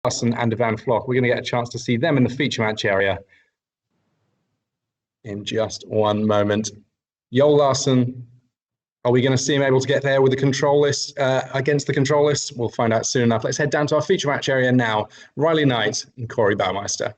Larsson and Van Floch. We're going to get a chance to see them in the feature match area in just one moment. Joel Larsson, are we going to see him able to get there with the control list against the control list? We'll find out soon enough. Let's head down to our feature match area now. Riley Knight and Corey Baumeister.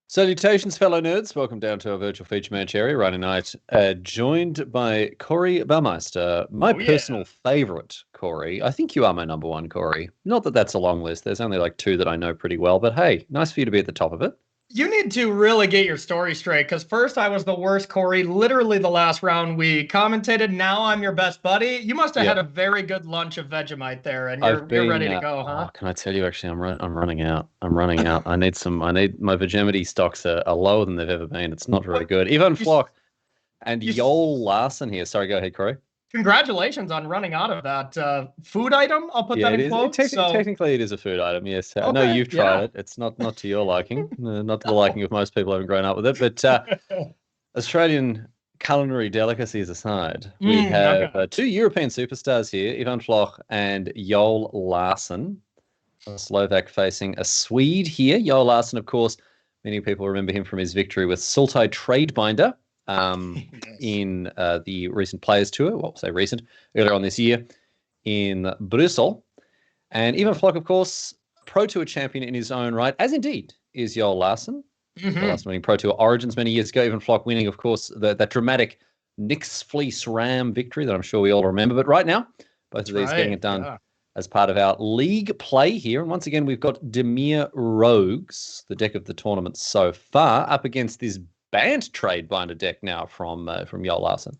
Salutations, fellow nerds. Welcome down to our virtual feature match area. Riley Knight, joined by Corey Baumeister, my personal favourite, Corey. I think you are my number one, Corey. Not that that's a long list. There's only like two that I know pretty well, but hey, nice for you to be at the top of it. You need to really get your story straight, because first I was the worst, Corey. Literally the last round we commentated. Now I'm your best buddy. You must have had a very good lunch of Vegemite there, and you're ready to go, huh? Can I tell you? Actually, I'm running out. I need my Vegemite stocks are lower than they've ever been. It's not very good. Even Floch and Joel Larsson here. Sorry, go ahead, Corey. Congratulations on running out of that food item. I'll put that in quotes. Technically, it is a food item, yes. I know you've tried it. It's not to your liking, not to the liking of most people who haven't grown up with it. But Australian culinary delicacies aside, we have two European superstars here, Ivan Floch and Joel Larsson. A Slovak facing a Swede here. Joel Larsson, of course, many people remember him from his victory with Sultai Tradebinder. In the recent Players Tour, well, say recent, earlier on this year in Brussels. And Ivan Floch, of course, Pro Tour champion in his own right, as indeed is Joel Larsson. Larsson winning Pro Tour Origins many years ago. Ivan Floch winning, of course, that dramatic Nix Fleece Ram victory that I'm sure we all remember. But right now, both of these getting it done as part of our league play here. And once again, we've got Dimir Rogues, the deck of the tournament so far, up against this Bant trade binder deck now from Joel Larsson.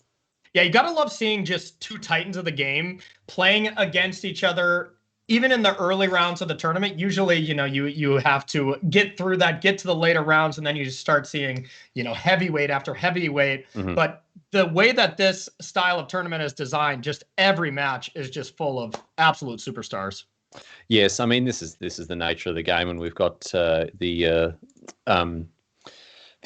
Yeah, you gotta love seeing just two titans of the game playing against each other, even in the early rounds of the tournament. Usually, you have to get through that, get to the later rounds, and then you just start seeing, heavyweight after heavyweight. But the way that this style of tournament is designed, just every match is just full of absolute superstars. Yes, I mean this is the nature of the game, and we've got the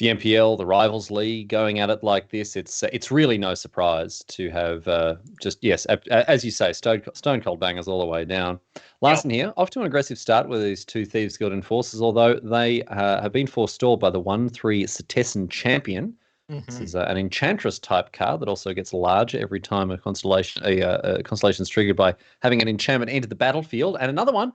NPL, the Rivals League, going at it like this. It's really no surprise to have as you say, stone cold bangers all the way down. Larsson here, off to an aggressive start with these two Thieves Guild Enforcers, although they have been forestalled by the 1/3 Cetessan Champion. This is an Enchantress type card that also gets larger every time a constellation is triggered by having an enchantment enter the battlefield. And another one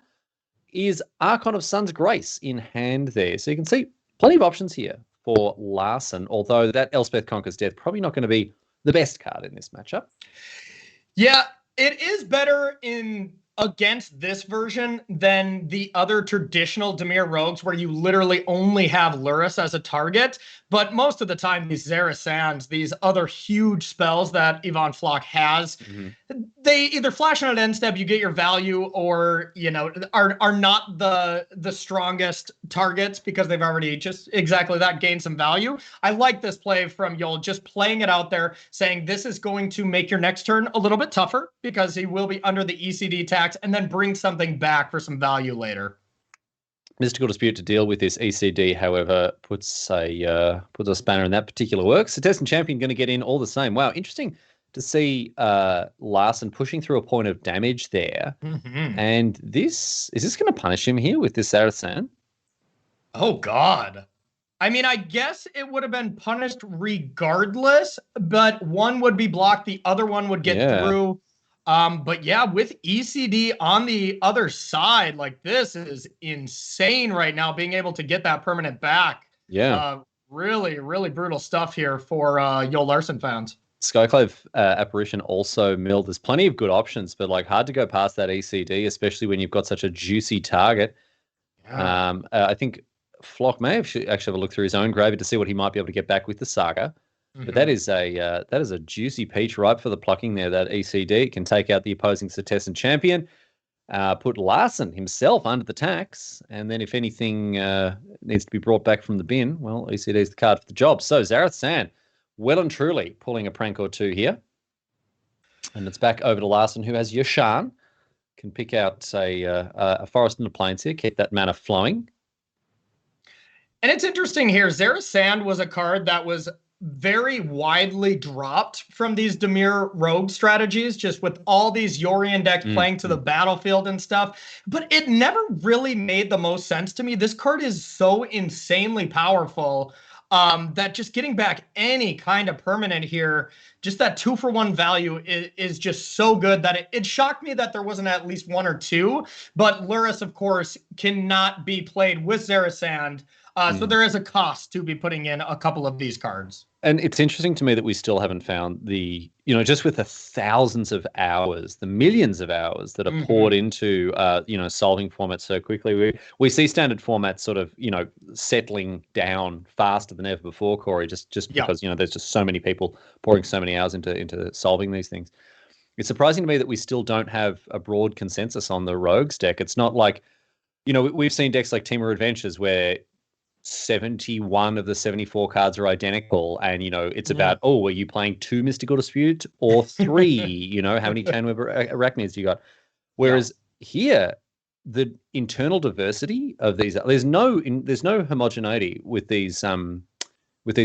is Archon of Sun's Grace in hand there. So you can see plenty of options here for Larsson, although that Elspeth Conquers Death probably not going to be the best card in this matchup. Yeah, it is better against this version than the other traditional Dimir Rogues, where you literally only have Lurrus as a target. But most of the time, these Zerasands, these other huge spells that Ivan Floch has, they either flash on an end step, you get your value, or are not the strongest targets because they've already just exactly that gained some value. I like this play from Joel, just playing it out there, saying this is going to make your next turn a little bit tougher because he will be under the ECD tax, and then bring something back for some value later. Mystical Dispute to deal with this ECD, however, puts a spanner in that particular work. Cetessan Champion going to get in all the same. Wow, interesting to see Larsson pushing through a point of damage there. And is this going to punish him here with this Zerasan? Oh, God. I mean, I guess it would have been punished regardless, but one would be blocked, the other one would get through. But yeah, with ECD on the other side, like this is insane right now, being able to get that permanent back. Yeah. Really, really brutal stuff here for Joel Larsson fans. Skyclave Apparition also milled. There's plenty of good options, but like hard to go past that ECD, especially when you've got such a juicy target. Yeah. I think Floch may actually have a look through his own graveyard to see what he might be able to get back with the Saga. But that is a juicy peach ripe for the plucking there, that ECD. It can take out the opposing Cetessan Champion, put Larsson himself under the tax, and then if anything needs to be brought back from the bin, well, ECD is the card for the job. So Zerasan, well and truly pulling a prank or two here. And it's back over to Larsson, who has Yashan, can pick out a Forest and a Plains here, keep that mana flowing. And it's interesting here, Zerasan was a card that was very widely dropped from these Dimir rogue strategies, just with all these Yorion decks playing to the battlefield and stuff. But it never really made the most sense to me. This card is so insanely powerful that just getting back any kind of permanent here, just that 2-for-1 value is just so good that it shocked me that there wasn't at least one or two. But Lurrus, of course, cannot be played with Zarasand. So there is a cost to be putting in a couple of these cards. And it's interesting to me that we still haven't found the, just with the thousands of hours, the millions of hours that are poured into, solving formats so quickly. We see standard formats sort of, settling down faster than ever before, Corey, just because, there's just so many people pouring so many hours into solving these things. It's surprising to me that we still don't have a broad consensus on the Rogues deck. It's not like, we've seen decks like Timur Adventures where 71 of the 74 cards are identical, and it's about, are you playing 2 Mystical Dispute or 3? How many Chainweb Arachnids you got? Whereas here, the internal diversity of these, there's no homogeneity with these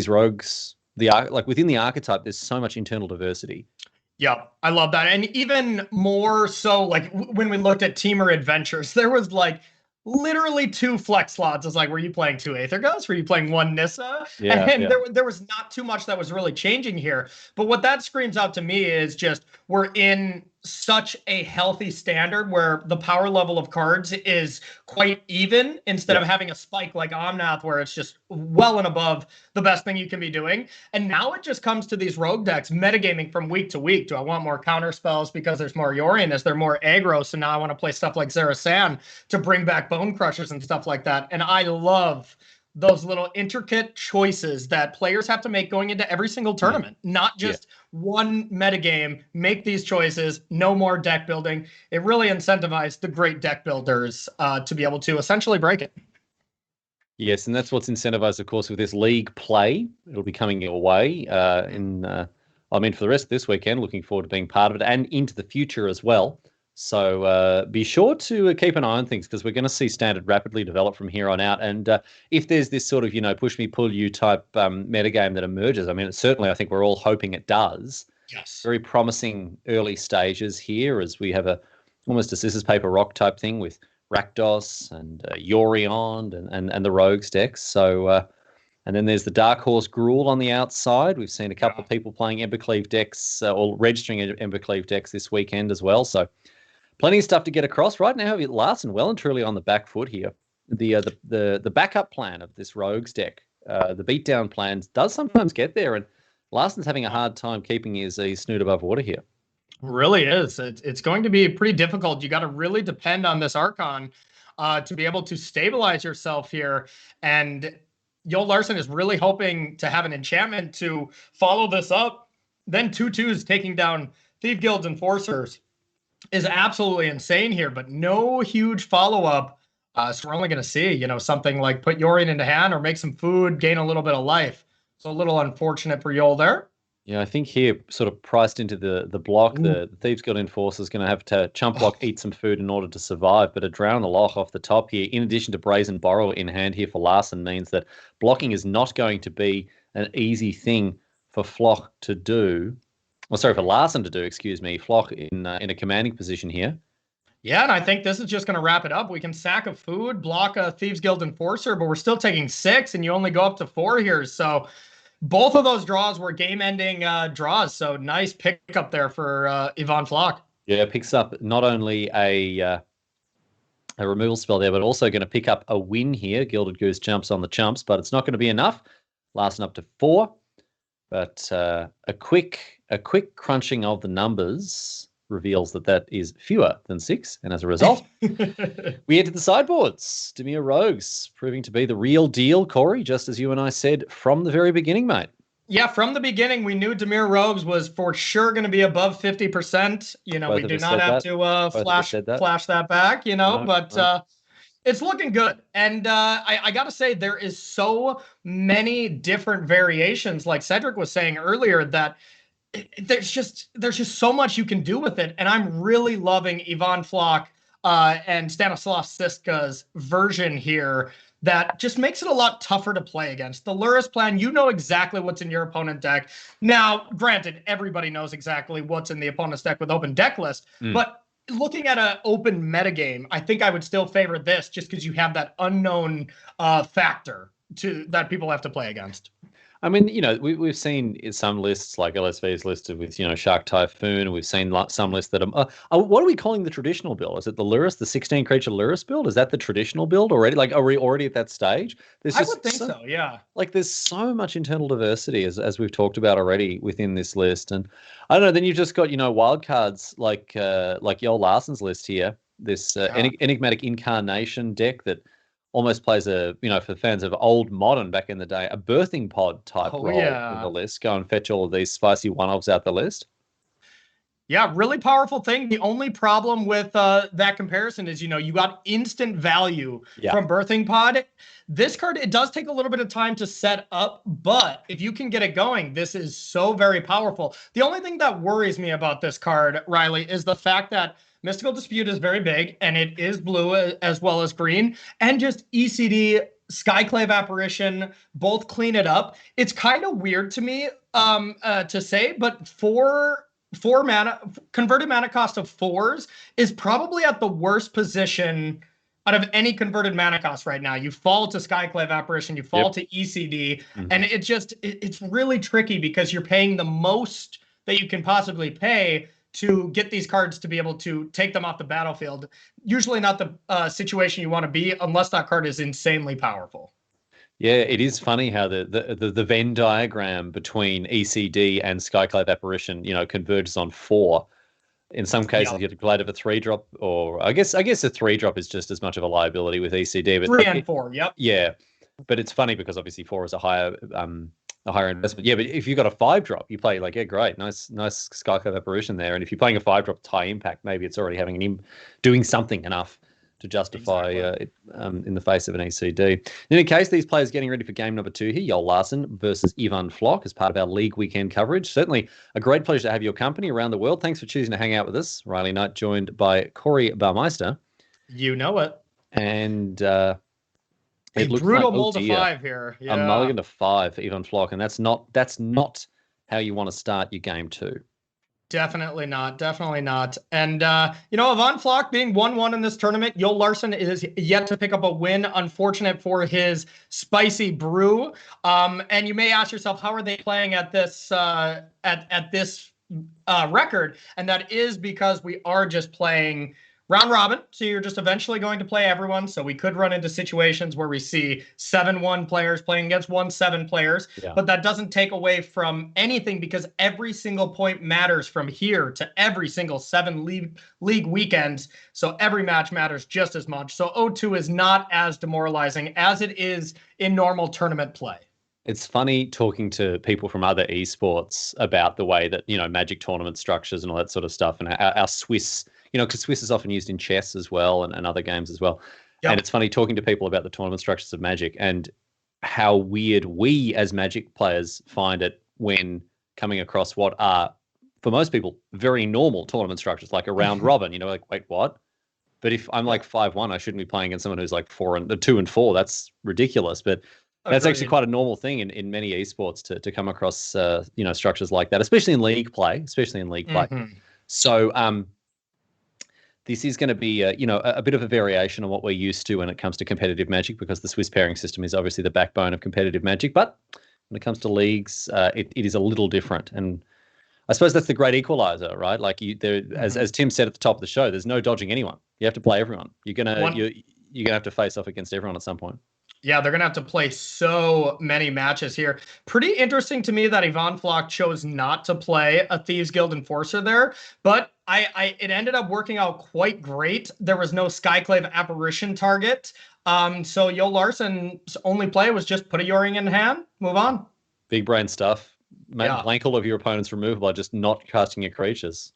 rogues. Within the archetype, there's so much internal diversity. Yeah, I love that. And even more so, when we looked at Timur Adventures, there was literally 2 flex slots. It's were you playing 2 Aether Ghosts? Were you playing 1 Nissa? There was not too much that was really changing here. But what that screams out to me is just we're in such a healthy standard where the power level of cards is quite even instead of having a spike like Omnath where it's just well and above the best thing you can be doing. And now it just comes to these rogue decks metagaming from week to week. Do I want more counter spells because there's more Yorion? Is there more aggro? So now I want to play stuff like Zarasand to bring back Bone Crushers and stuff like that. And I love those little intricate choices that players have to make going into every single tournament, not just one metagame. Make these choices, no more deck building. It really incentivized the great deck builders to be able to essentially break it. Yes, and that's what's incentivized, of course, with this league play. It'll be coming your way for the rest of this weekend. Looking forward to being part of it and into the future as well. So be sure to keep an eye on things because we're going to see standard rapidly develop from here on out. And if there's this sort of, push me, pull you type metagame that emerges, certainly I think we're all hoping it does. Yes. Very promising early stages here as we have almost a scissors, paper, rock type thing with Rakdos and Yorion and the Rogues decks. So, and then there's the Dark Horse Gruul on the outside. We've seen a couple of people playing Embercleave decks or registering Embercleave decks this weekend as well. So, plenty of stuff to get across. Right now, Larsson well and truly on the back foot here. The backup plan of this Rogues deck, the beatdown plans, does sometimes get there, and Larsson's having a hard time keeping his snoot above water here. Really is. It's going to be pretty difficult. You got to really depend on this Archon to be able to stabilize yourself here. And Yo Larsson is really hoping to have an enchantment to follow this up. Then 2/2s taking down Thief Guild's Enforcers is absolutely insane here, but no huge follow-up. So we're only going to see, something like put Yorion into hand or make some food, gain a little bit of life. So a little unfortunate for Yol there. Yeah, I think here, sort of priced into the block, the Thieves Guild Enforcer is going to have to chump block, eat some food in order to survive. But a Drown the Loch off the top here, in addition to Brazen Borrow in hand here for Larsson, means that blocking is not going to be an easy thing for Floch to do. For Larsson to do, Floch in a commanding position here. Yeah, and I think this is just going to wrap it up. We can sack a food, block a Thieves Guild Enforcer, but we're still taking 6, and you only go up to 4 here. So both of those draws were game-ending draws. So nice pickup there for Ivan Floch. Yeah, picks up not only a removal spell there, but also going to pick up a win here. Gilded Goose jumps on the chumps, but it's not going to be enough. Larsson up to 4. But a quick crunching of the numbers reveals that is fewer than 6. And as a result, we enter the sideboards. Dimir Rogues proving to be the real deal, Corey, just as you and I said from the very beginning, mate. Yeah, from the beginning, we knew Dimir Rogues was for sure going to be above 50%. We do not have to flash that back, but it's looking good. And I got to say, there is so many different variations, like Cedric was saying earlier, that there's just so much you can do with it. And I'm really loving Ivan Floch and Stanislav Siska's version here that just makes it a lot tougher to play against. The Luris plan, you know exactly what's in your opponent deck. Now, granted, everybody knows exactly what's in the opponent's deck with open deck list, but looking at an open metagame, I think I would still favor this just because you have that unknown factor that people have to play against. I mean, we've seen some lists like LSV's listed with, Shark Typhoon, and we've seen some lists that are, what are we calling the traditional build? Is it the Luris, the 16 creature Luris build? Is that the traditional build already? Like, are we already at that stage? I would think so, yeah. Like, there's so much internal diversity, as we've talked about already within this list. And I don't know, then you've just got, wild cards like Joel Larsson's list here, this enigmatic incarnation deck that almost plays for fans of old Modern back in the day, a birthing pod type role in the list. Go and fetch all of these spicy one-offs out the list. Yeah, really powerful thing. The only problem with that comparison is, you got instant value from birthing pod. This card, it does take a little bit of time to set up, but if you can get it going, this is so very powerful. The only thing that worries me about this card, Riley, is the fact that Mystical Dispute is very big, and it is blue as well as green, and just ECD, Skyclave Apparition, both clean it up. It's kind of weird to me to say, but four mana, converted mana cost of 4s is probably at the worst position out of any converted mana cost right now. You fall to Skyclave Apparition, you fall to ECD, and it's really tricky because you're paying the most that you can possibly pay to get these cards to be able to take them off the battlefield. Usually not the situation you want to be unless that card is insanely powerful. Yeah, it is funny how the Venn diagram between ECD and Skyclave Apparition, converges on 4. In some cases, you have to play it of a 3-drop, or I guess a 3-drop is just as much of a liability with ECD. But 3 and 4, yep. Yeah, but it's funny because obviously 4 is a higher investment. Yeah, but if you've got a 5-drop, you play great, nice Skyclave Apparition there. And if you're playing a 5-drop with high impact, maybe it's already having doing something enough to justify it in the face of an ECD. In any case, these players getting ready for game number 2 here, Joel Larsson versus Ivan Floch as part of our league weekend coverage. Certainly a great pleasure to have your company around the world. Thanks for choosing to hang out with us. Riley Knight joined by Corey Baumeister. You know it. And it looks brutal mold to 5 here. Yeah. A mulligan to 5 for Ivan Floch, and that's not how you want to start your game 2. Definitely not. And, Ivan Floch being 1-1 in this tournament, Joel Larsson is yet to pick up a win. Unfortunate for his spicy brew. And you may ask yourself, how are they playing at this record? And that is because we are just playing round robin, so you're just eventually going to play everyone. So we could run into situations where we see 7-1 players playing against 1-7 players, but that doesn't take away from anything because every single point matters from here to every single 7 league weekends. So every match matters just as much. So 0-2 is not as demoralizing as it is in normal tournament play. It's funny talking to people from other esports about the way that, Magic tournament structures and all that sort of stuff, and our Swiss, because Swiss is often used in chess as well and other games as well. Yep. And it's funny talking to people about the tournament structures of Magic and how weird we as Magic players find it when coming across what are, for most people, very normal tournament structures, like a round robin, like, wait, what? But if I'm like 5-1, I shouldn't be playing against someone who's like 2 and 4. That's ridiculous. But that's actually quite a normal thing in many esports to come across, structures like that, especially in league play. So, this is going to be, a bit of a variation on what we're used to when it comes to competitive Magic, because the Swiss pairing system is obviously the backbone of competitive Magic. But when it comes to leagues, it is a little different. And I suppose that's the great equalizer, right? Like as Tim said at the top of the show, there's no dodging anyone. You have to play everyone. You're gonna have to face off against everyone at some point. Yeah, they're going to have to play so many matches here. Pretty interesting to me that Ivan Floch chose not to play a Thieves Guild Enforcer there, but it ended up working out quite great. There was no Skyclave Apparition target. So Joel Larsson's only play was just put a Yoring in hand, move on. Big brain stuff. Blank all of your opponent's removal by just not casting your creatures.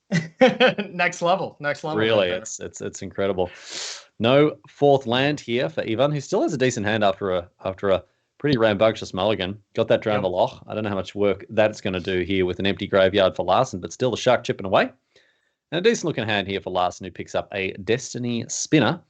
Next level. Really, it's incredible. No 4th land here for Ivan, who still has a decent hand after a pretty rambunctious mulligan. Got that Drown the Loch. I don't know how much work that's going to do here with an empty graveyard for Larsson, but still the Shark chipping away. And a decent looking hand here for Larsson, who picks up a Destiny Spinner.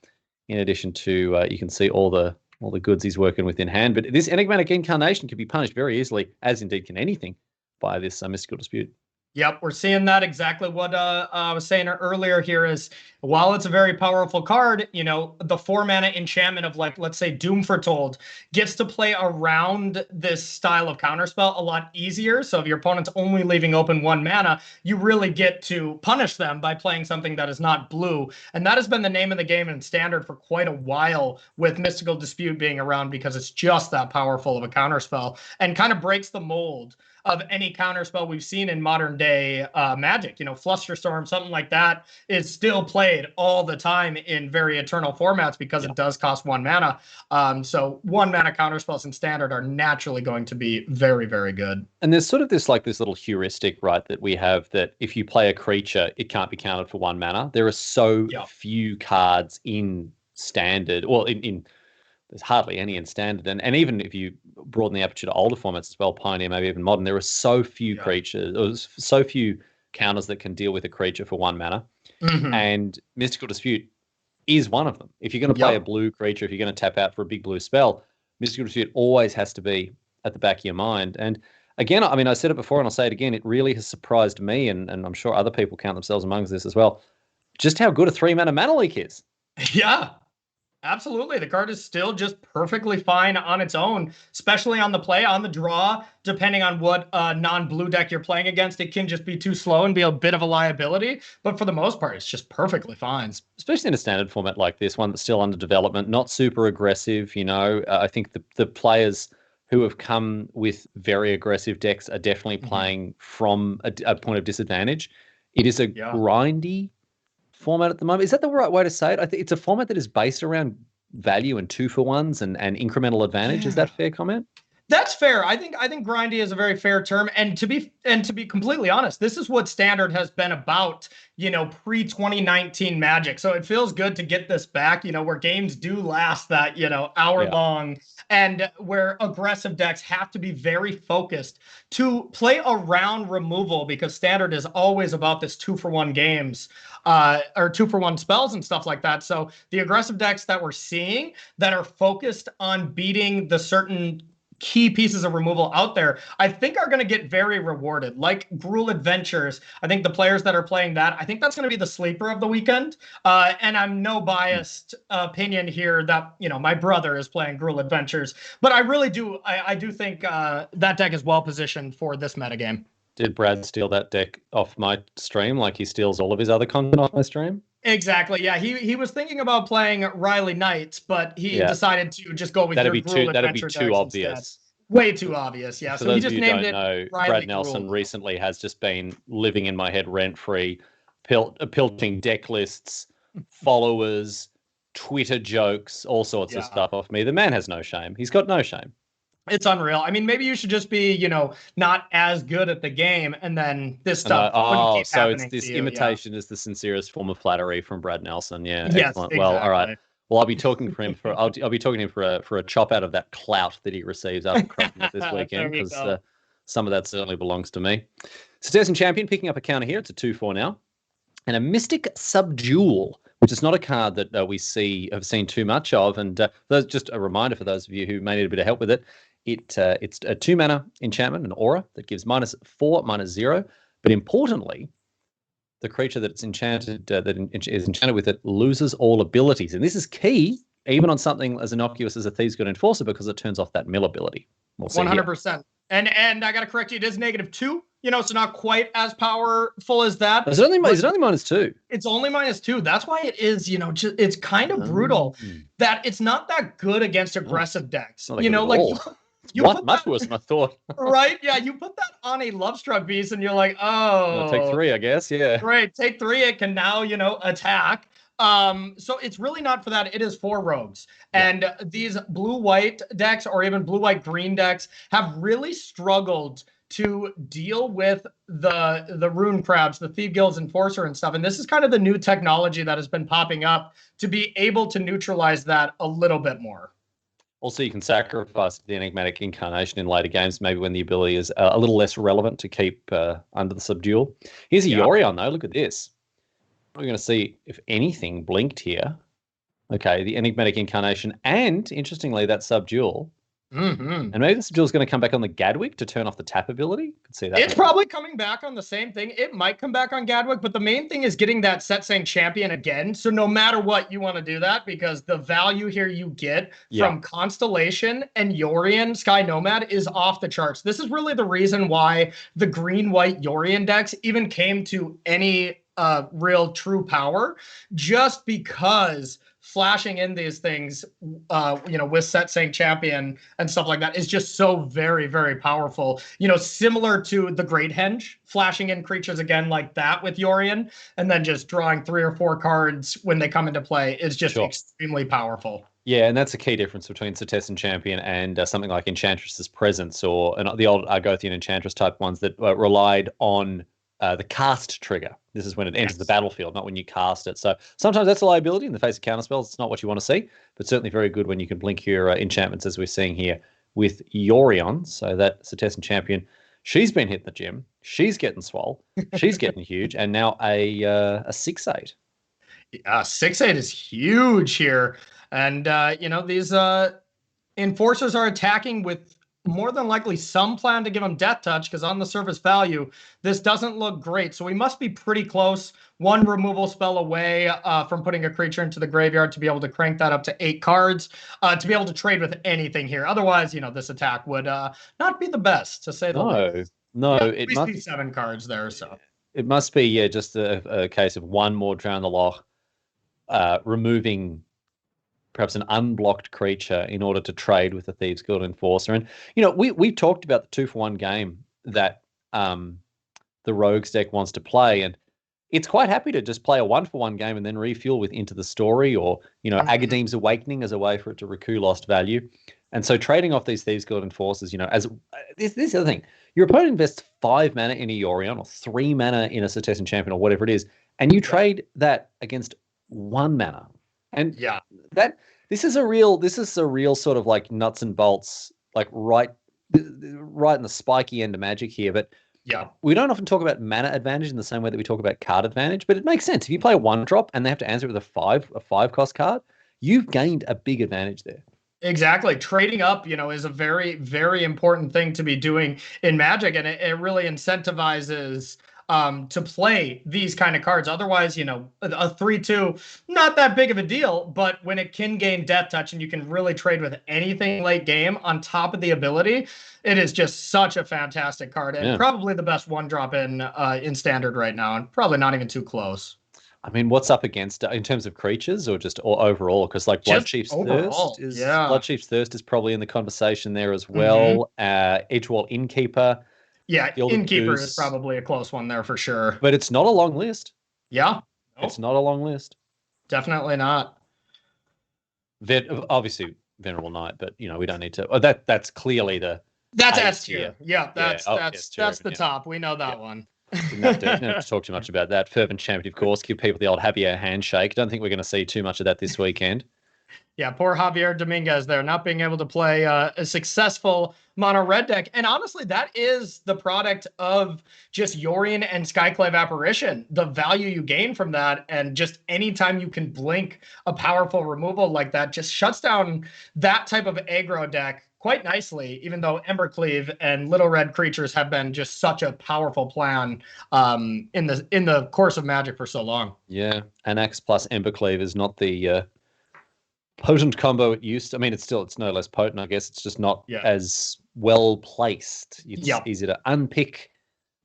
In addition to, you can see all the goods he's working with in hand. But this enigmatic incarnation can be punished very easily, as indeed can anything, by this mystical dispute. Yep, we're seeing that exactly what I was saying earlier here is, while it's a very powerful card, the 4-mana enchantment of, like, let's say Doom Foretold gets to play around this style of counterspell a lot easier. So if your opponent's only leaving open 1 mana, you really get to punish them by playing something that is not blue. And that has been the name of the game in Standard for quite a while, with Mystical Dispute being around, because it's just that powerful of a counterspell and kind of breaks the mold of any counterspell we've seen in modern day Magic. Flusterstorm, something like that, is still played all the time in very eternal formats because it does cost 1 mana. So 1 mana counterspells in Standard are naturally going to be very, very good. And there's sort of this little heuristic, right, that we have, that if you play a creature, it can't be counted for 1 mana. There are so few cards in Standard, well, in there's hardly any in Standard. And even if you broaden the aperture to older formats as well, Pioneer, maybe even Modern, there are so few creatures, or so few counters that can deal with a creature for 1 mana. Mm-hmm. And Mystical Dispute is one of them. If you're going to play a blue creature, if you're going to tap out for a big blue spell, Mystical Dispute always has to be at the back of your mind. And again, I mean, I said it before and I'll say it again, it really has surprised me, and I'm sure other people count themselves amongst this as well, just how good a 3-mana mana leak is. Yeah. Absolutely. The card is still just perfectly fine on its own, especially on the play, on the draw, depending on what non-blue deck you're playing against. It can just be too slow and be a bit of a liability. But for the most part, it's just perfectly fine. Especially in a Standard format like this, one that's still under development, not super aggressive. I think the players who have come with very aggressive decks are definitely playing from a point of disadvantage. It is a grindy format at the moment. Is that the right way to say it? I think it's a format that is based around value and 2-for-1s and incremental advantage. Yeah. Is that a fair comment? That's fair. I think grindy is a very fair term. And to be completely honest, this is what Standard has been about, pre-2019 Magic. So it feels good to get this back, where games do last that, hour long, and where aggressive decks have to be very focused to play around removal, because Standard is always about this 2-for-1 games, or 2-for-1 spells and stuff like that. So the aggressive decks that we're seeing that are focused on beating the certain key pieces of removal out there, I think are going to get very rewarded. Like Gruul Adventures, I think the players that are playing that, I think that's going to be the sleeper of the weekend. And I'm no biased opinion here that, my brother is playing Gruul Adventures, but I really do, I do think that deck is well positioned for this metagame. Did Brad steal that deck off my stream like he steals all of his other content off my stream? Exactly. Yeah, he was thinking about playing Riley Knights, but he decided to just go with that'd be too obvious. Instead. Way too obvious. Yeah. So he just named it. Brad Nelson recently has just been living in my head rent free, pilting deck lists, followers, Twitter jokes, all sorts of stuff off me. The man has no shame. He's got no shame. It's unreal. I mean, maybe you should just be, not as good at the game, and then this stuff. So it's this imitation is the sincerest form of flattery from Brad Nelson. Yeah. Yes, excellent. Exactly. Well, all right. Well, I'll be talking for him for a chop out of that clout that he receives after cracking it this weekend, because some of that certainly belongs to me. Citizen Champion picking up a counter here. It's a 2-4 now, and a Mystic Subdual, which is not a card that we have seen too much of. And just a reminder for those of you who may need a bit of help with it. It's a 2-mana enchantment, an aura that gives -4/-0. But importantly, the creature that's enchanted, that is enchanted with it, loses all abilities. And this is key, even on something as innocuous as a Thieves' Guild Enforcer, because it turns off that mill ability. 100%. And I got to correct you, it is -2. So not quite as powerful as that. Is it only -2? It's only -2. That's why it is, it's kind of brutal that it's not that good against aggressive decks. Much worse than I thought. Right? Yeah, you put that on a Lovestruck Beast and you're like, I'll take 3, I guess. Yeah. Great. Take 3. It can now, attack. So it's really not for that. It is for rogues. And these blue-white decks, or even blue-white-green decks, have really struggled to deal with the rune crabs, the Thieves' Guild Enforcer and stuff. And this is kind of the new technology that has been popping up to be able to neutralize that a little bit more. Also, you can sacrifice the enigmatic incarnation in later games, maybe when the ability is a little less relevant to keep under the subdual. Here's a Yorion, though. Look at this. We're going to see if anything blinked here. Okay, the Enigmatic Incarnation, and interestingly, that Subdual. Mm-hmm. And maybe the Subdual is going to come back on the Gadwick to turn off the tap ability. Could see that. It's probably coming back on the same thing. It might come back on Gadwick, but the main thing is getting that Setsang Champion again. So no matter what, you want to do that because the value here you get from Constellation and Yorion Sky Nomad is off the charts. This is really the reason why the green-white Yorion decks even came to any real true power, just because flashing in these things, with Setsang Champion and stuff like that is just so very, very powerful. Similar to the Great Henge, flashing in creatures again like that with Yorion, and then just drawing 3 or 4 cards when they come into play is just extremely powerful. Yeah, and that's a key difference between Setessan Champion and something like Enchantress's Presence or the old Argothian Enchantress type ones that relied on the cast trigger. This is when it enters the battlefield, not when you cast it. So sometimes that's a liability in the face of counterspells. It's not what you want to see, but certainly very good when you can blink your enchantments, as we're seeing here with Yorion. So that Setessan Champion, she's been hitting the gym. She's getting swole. She's getting huge. And now a 6/8. 6/8 is huge here. And, these enforcers are attacking with more than likely some plan to give him death touch, because on the surface value, this doesn't look great. So we must be pretty close. 1 removal spell away from putting a creature into the graveyard to be able to crank that up to 8 cards, to be able to trade with anything here. Otherwise, this attack would not be the best, to say the least. No, it must be 7 cards there. So it must be, just a case of 1 more Drown the Loch, removing perhaps an unblocked creature in order to trade with the Thieves Guild Enforcer. And, we talked about the 2-for-1 game that the Rogues deck wants to play, and it's quite happy to just play a 1-for-1 game and then refuel with Into the Story or, Agadeem's Awakening as a way for it to recoup lost value. And so trading off these Thieves Guild Enforcers, as this is the other thing. Your opponent invests 5 mana in a Yorion or 3 mana in a Setessan Champion or whatever it is, and you trade that against 1 mana. And this is a real sort of like nuts and bolts, like right in the spiky end of Magic here. But we don't often talk about mana advantage in the same way that we talk about card advantage. But it makes sense if you play a 1-drop and they have to answer it with a 5 cost card, you've gained a big advantage there. Exactly. Trading up, is a very, very important thing to be doing in Magic, and it really incentivizes to play these kind of cards. Otherwise, a 3/2, not that big of a deal, but when it can gain death touch and you can really trade with anything late game on top of the ability, it is just such a fantastic card, and probably the best 1-drop in Standard right now, and probably not even too close. I mean, what's up against in terms of creatures or just overall? Because Bloodchief's Thirst is probably in the conversation there as well. Edgewall Innkeeper. Yeah, Innkeeper is probably a close one there for sure. But it's not a long list. Yeah. Nope. It's not a long list. Definitely not. Obviously, Venerable Knight, but, we don't need to. That's clearly the... That's S tier. Yeah, that's the top. We know that one. Didn't have to talk too much about that. Fervent Champion, of course. Give people the old Javier handshake. Don't think we're going to see too much of that this weekend. Yeah, poor Javier Dominguez there, not being able to play a successful mono red deck. And honestly, that is the product of just Yorion and Skyclave Apparition. The value you gain from that, and just anytime you can blink a powerful removal like that, just shuts down that type of aggro deck quite nicely, even though Embercleave and Little Red creatures have been just such a powerful plan in the course of Magic for so long. Yeah, Anax plus Embercleave is not the potent combo it used to. I mean, it's no less potent, I guess. It's just not as well placed. It's easy to unpick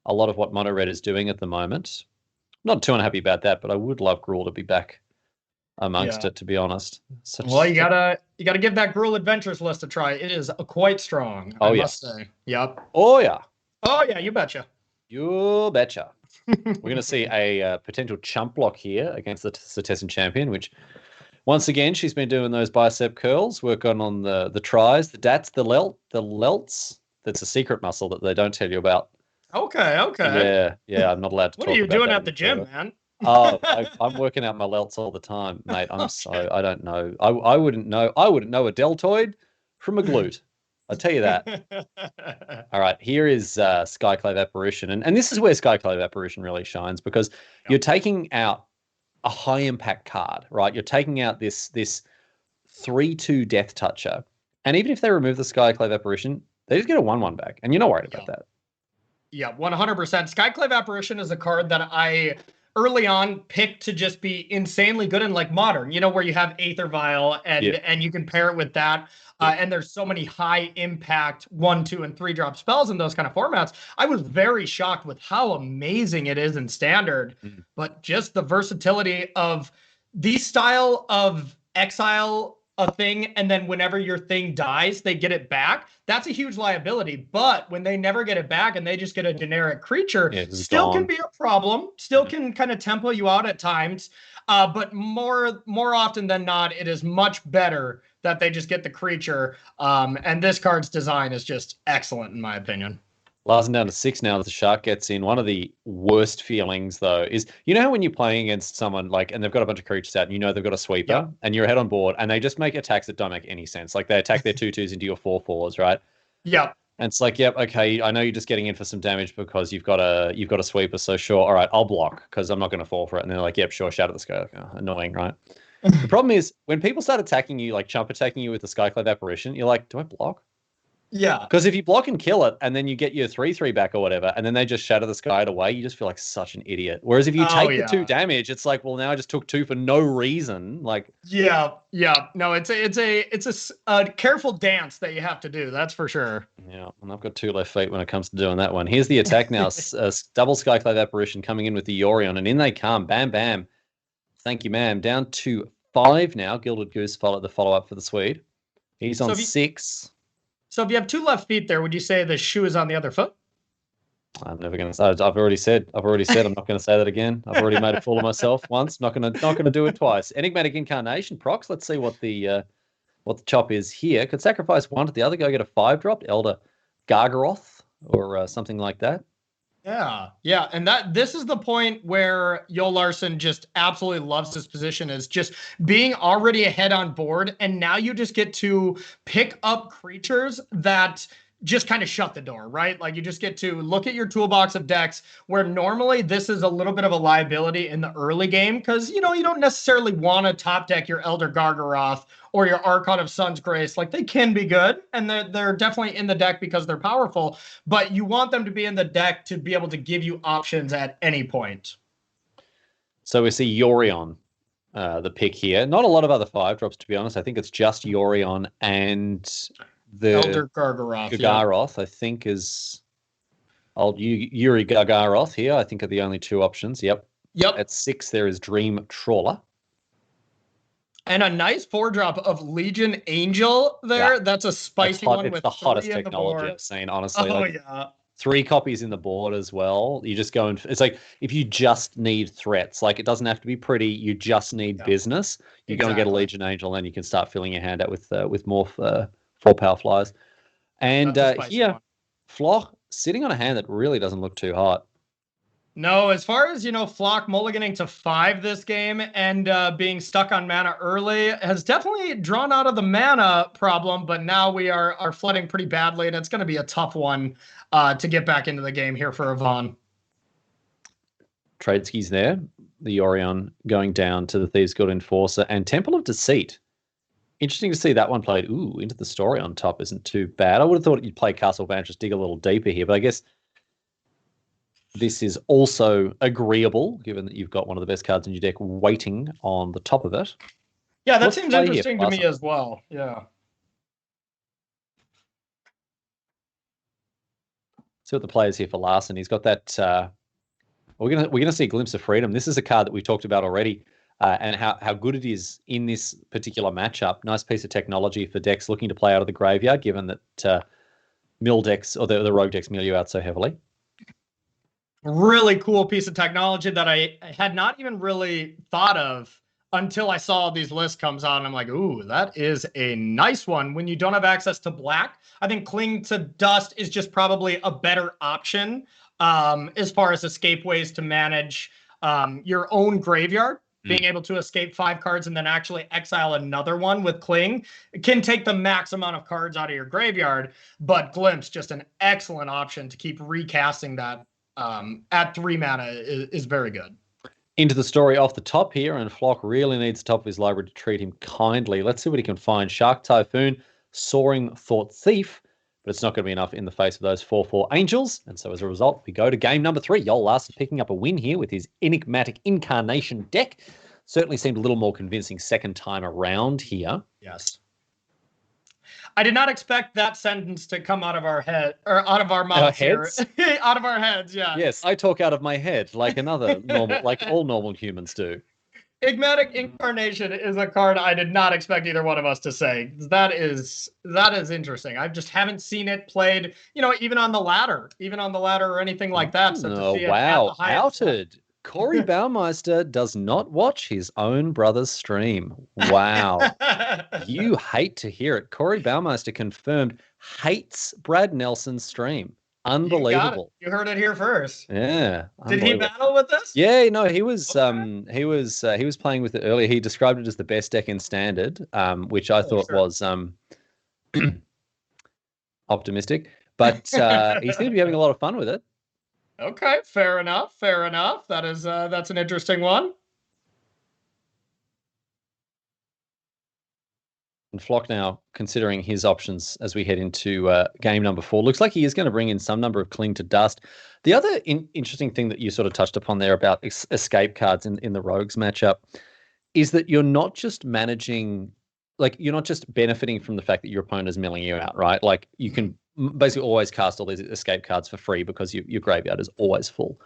a lot of what Mono Red is doing at the moment. Not too unhappy about that, but I would love Gruul to be back amongst it, to be honest. You gotta give that Gruul Adventures list a try. It is quite strong. I must say. Yep. Oh yeah, you betcha. You betcha. We're going to see a potential chump block here against the Setessan Champion, which once again she's been doing those bicep curls, working on the tries, the dats, the lelts. That's a secret muscle that they don't tell you about. Okay. Yeah. I'm not allowed to. What are you doing at the gym, man? I'm working out my lelts all the time, mate. I don't know. I wouldn't know. I wouldn't know a deltoid from a glute. I'll tell you that. All right, here is Skyclave Apparition. And this is where Skyclave Apparition really shines, because you're taking out a high impact card, right? You're taking out this 3/2 Death Toucher, and even if they remove the Skyclave Apparition, they just get a 1/1 back, and you're not worried about that. Yeah, 100%. Skyclave Apparition is a card that I early on picked to just be insanely good in like Modern, where you have Aether Vial and you can pair it with that. And there's so many high impact 1, 2, and 3 drop spells in those kind of formats. I was very shocked with how amazing it is in Standard, but just the versatility of these style of exile a thing, and then whenever your thing dies, they get it back. That's a huge liability. But when they never get it back and they just get a generic creature, still can be a problem. Still can kind of tempo you out at times. But more often than not, it is much better that they just get the creature. And this card's design is just excellent, in my opinion. Larsson down to 6 now as the shark gets in. One of the worst feelings, though, is how when you're playing against someone and they've got a bunch of creatures out and they've got a sweeper and you're ahead on board and they just make attacks that don't make any sense. Like they attack their 2/2s into your 4/4s, right? Yeah. And it's like, yep, okay, I know you're just getting in for some damage because you've got a sweeper, so sure, all right, I'll block because I'm not going to fall for it. And they're like, yep, sure, Shatter the Sky. Like, oh, annoying, right? The problem is when people start attacking you, like chump attacking you with the Skyclave Apparition, you're like, do I block? Yeah. Because if you block and kill it and then you get your 3/3 back or whatever, and then they just shatter the sky away, you just feel like such an idiot. Whereas if you take the 2 damage, it's like, well, now I just took 2 for no reason. Like, yeah. No, it's a careful dance that you have to do. That's for sure. Yeah, and I've got 2 left feet when it comes to doing that one. Here's the attack now. Double Skyclave Apparition coming in with the Yorion, and in they come. Bam, bam. Thank you, ma'am. Down to 5 now. Gilded Goose followed the follow-up for the Swede. He's on 6. So if you have 2 left feet there, would you say the shoe is on the other foot? I'm never going to say. I've already said. I'm not going to say that again. I've already made a fool of myself once. Not going to do it twice. Enigmatic Incarnation, Prox. Let's see what the chop is here. Could sacrifice 1 to the other. Go get a 5-drop. Elder Gargaroth or something like that. Yeah, and this is the point where Larsson just absolutely loves his position, is just being already ahead on board, and now you just get to pick up creatures that just kind of shut the door, right? Like you just get to look at your toolbox of decks where normally this is a little bit of a liability in the early game because, you don't necessarily want to top deck your Elder Gargaroth or your Archon of Sun's Grace. Like they can be good and they're definitely in the deck because they're powerful, but you want them to be in the deck to be able to give you options at any point. So we see Yorion, the pick here. Not a lot of other 5-drops, to be honest. I think it's just Yorion and the Elder Gargaroth, I think, is old Yuri Gargaroth here. I think are the only 2 options. Yep. At 6, there is Dream Trawler. And a nice 4-drop of Legion Angel there. Yeah. That's a spicy one. It's with the hottest technology I've seen, honestly. Oh, yeah. 3 copies in the board as well. You just go and it's like if you just need threats, like it doesn't have to be pretty. You just need business. You go and get a Legion Angel, and you can start filling your hand out with more 4-power flyers. And here, Floch sitting on a hand that really doesn't look too hot. No, as far as, Floch mulliganing to 5 this game and being stuck on mana early has definitely drawn out of the mana problem, but now we are flooding pretty badly, and it's going to be a tough one to get back into the game here for Yvonne. Trade skis there. The Orion going down to the Thieves Guild Enforcer and Temple of Deceit. Interesting to see that one played. Ooh, Into the Story on top isn't too bad. I would have thought you'd play Castle Vantress, dig a little deeper here, but I guess this is also agreeable, given that you've got one of the best cards in your deck waiting on the top of it. Yeah, that seems interesting to me as well. Yeah. See what the players here for Larsson. He's got that. We're gonna see a glimpse of freedom. This is a card that we talked about already, and how good it is in this particular matchup. Nice piece of technology for decks looking to play out of the graveyard, given that mill decks or the rogue decks mill you out so heavily. Really cool piece of technology that I had not even really thought of until I saw these lists comes out. And I'm like, ooh, that is a nice one. When you don't have access to black, I think Cling to Dust is just probably a better option as far as escape ways to manage your own graveyard. Being able to escape 5 cards and then actually exile another one with Cling can take the max amount of cards out of your graveyard. But Glimpse, just an excellent option to keep recasting that at 3 mana is very good. Into the story off the top here, and Floch really needs the top of his library to treat him kindly. Let's see what he can find. Shark Typhoon, Soaring Thought Thief, but it's not going to be enough in the face of those 4/4 Angels. And so as a result, we go to game number 3. Yoel Larsson picking up a win here with his Enigmatic Incarnation deck. Certainly seemed a little more convincing second time around here. Yes. I did not expect that sentence to come out of our head or out of our mouths here. Out of our heads, yeah. Yes, I talk out of my head like another normal, like all normal humans do. Enigmatic Incarnation is a card I did not expect either one of us to say. That is interesting. I just haven't seen it played, even on the ladder or anything like that. So to see wow, outed. Corey Baumeister does not watch his own brother's stream. Wow. You hate to hear it. Corey Baumeister confirmed hates Brad Nelson's stream. Unbelievable. You heard it here first. Yeah. Did he battle with this? Yeah, no, he was playing with it earlier. He described it as the best deck in standard, which I thought was optimistic. But he seemed to be having a lot of fun with it. Okay, fair enough. That is that's an interesting one. And Floch now considering his options as we head into game number 4. Looks like he is going to bring in some number of Cling to Dust. The other interesting thing that you sort of touched upon there about escape cards in the Rogues matchup is that you're not just managing, like you're not just benefiting from the fact that your opponent is milling you out, right? Like you can basically always cast all these escape cards for free because your graveyard is always full.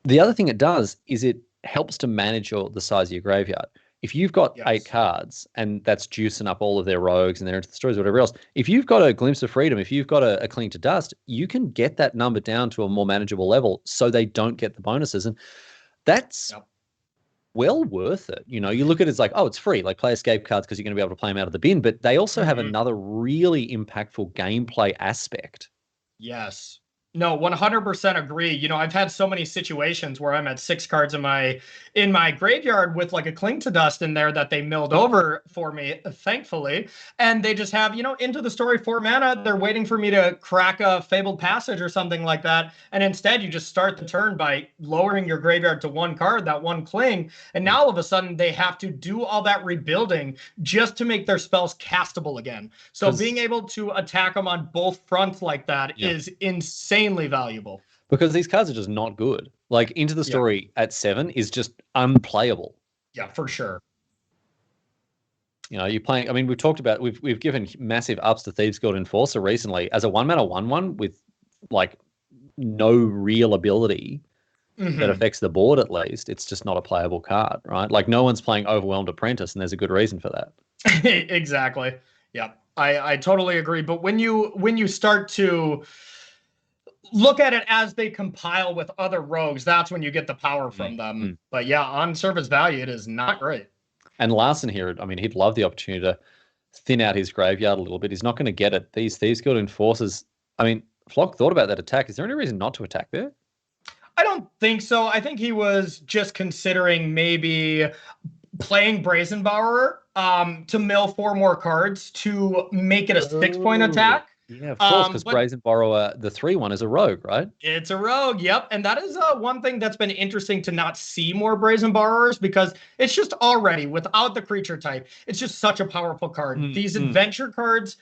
The other thing it does is it helps to manage the size of your graveyard. If you've got 8 cards and that's juicing up all of their rogues and their into the stories, whatever else, if you've got a Glimpse of Freedom, if you've got a Cling to Dust, you can get that number down to a more manageable level so they don't get the bonuses. And that's well worth it. You look at it, it's like, oh, it's free. Like play escape cards because you're going to be able to play them out of the bin. But they also have another really impactful gameplay aspect. Yes. No, 100% agree. I've had so many situations where I'm at 6 cards in my graveyard with like a Cling to Dust in there that they milled over for me, thankfully. And they just have, into the story 4 mana. They're waiting for me to crack a Fabled Passage or something like that. And instead you just start the turn by lowering your graveyard to 1 card, that 1 Cling. And now all of a sudden they have to do all that rebuilding just to make their spells castable again. So being able to attack them on both fronts like that is insanely valuable, because these cards are just not good. Like Into the Story at 7 is just unplayable. Yeah, for sure. You're playing. I mean, we've talked about we've given massive ups to Thieves Guild Enforcer recently as a 1-mana 1/1 with like no real ability that affects the board. At least it's just not a playable card, right? Like no one's playing Overwhelmed Apprentice, and there's a good reason for that. Exactly. Yeah, I totally agree. But when you start to look at it as they compile with other rogues, that's when you get the power from them. But yeah, on surface value, it is not great. And Larsson here, I mean, he'd love the opportunity to thin out his graveyard a little bit. He's not going to get it. These Thieves Guild Enforcers, I mean, Floch thought about that attack. Is there any reason not to attack there? I don't think so. I think he was just considering maybe playing Brazen Borrower to mill 4 more cards to make it a 6-point attack. Yeah, of course, because Brazen Borrower, the 3/1 is a rogue, right? It's a rogue, yep. And that is one thing that's been interesting to not see more Brazen Borrowers, because it's just already, without the creature type, it's just such a powerful card. These adventure cards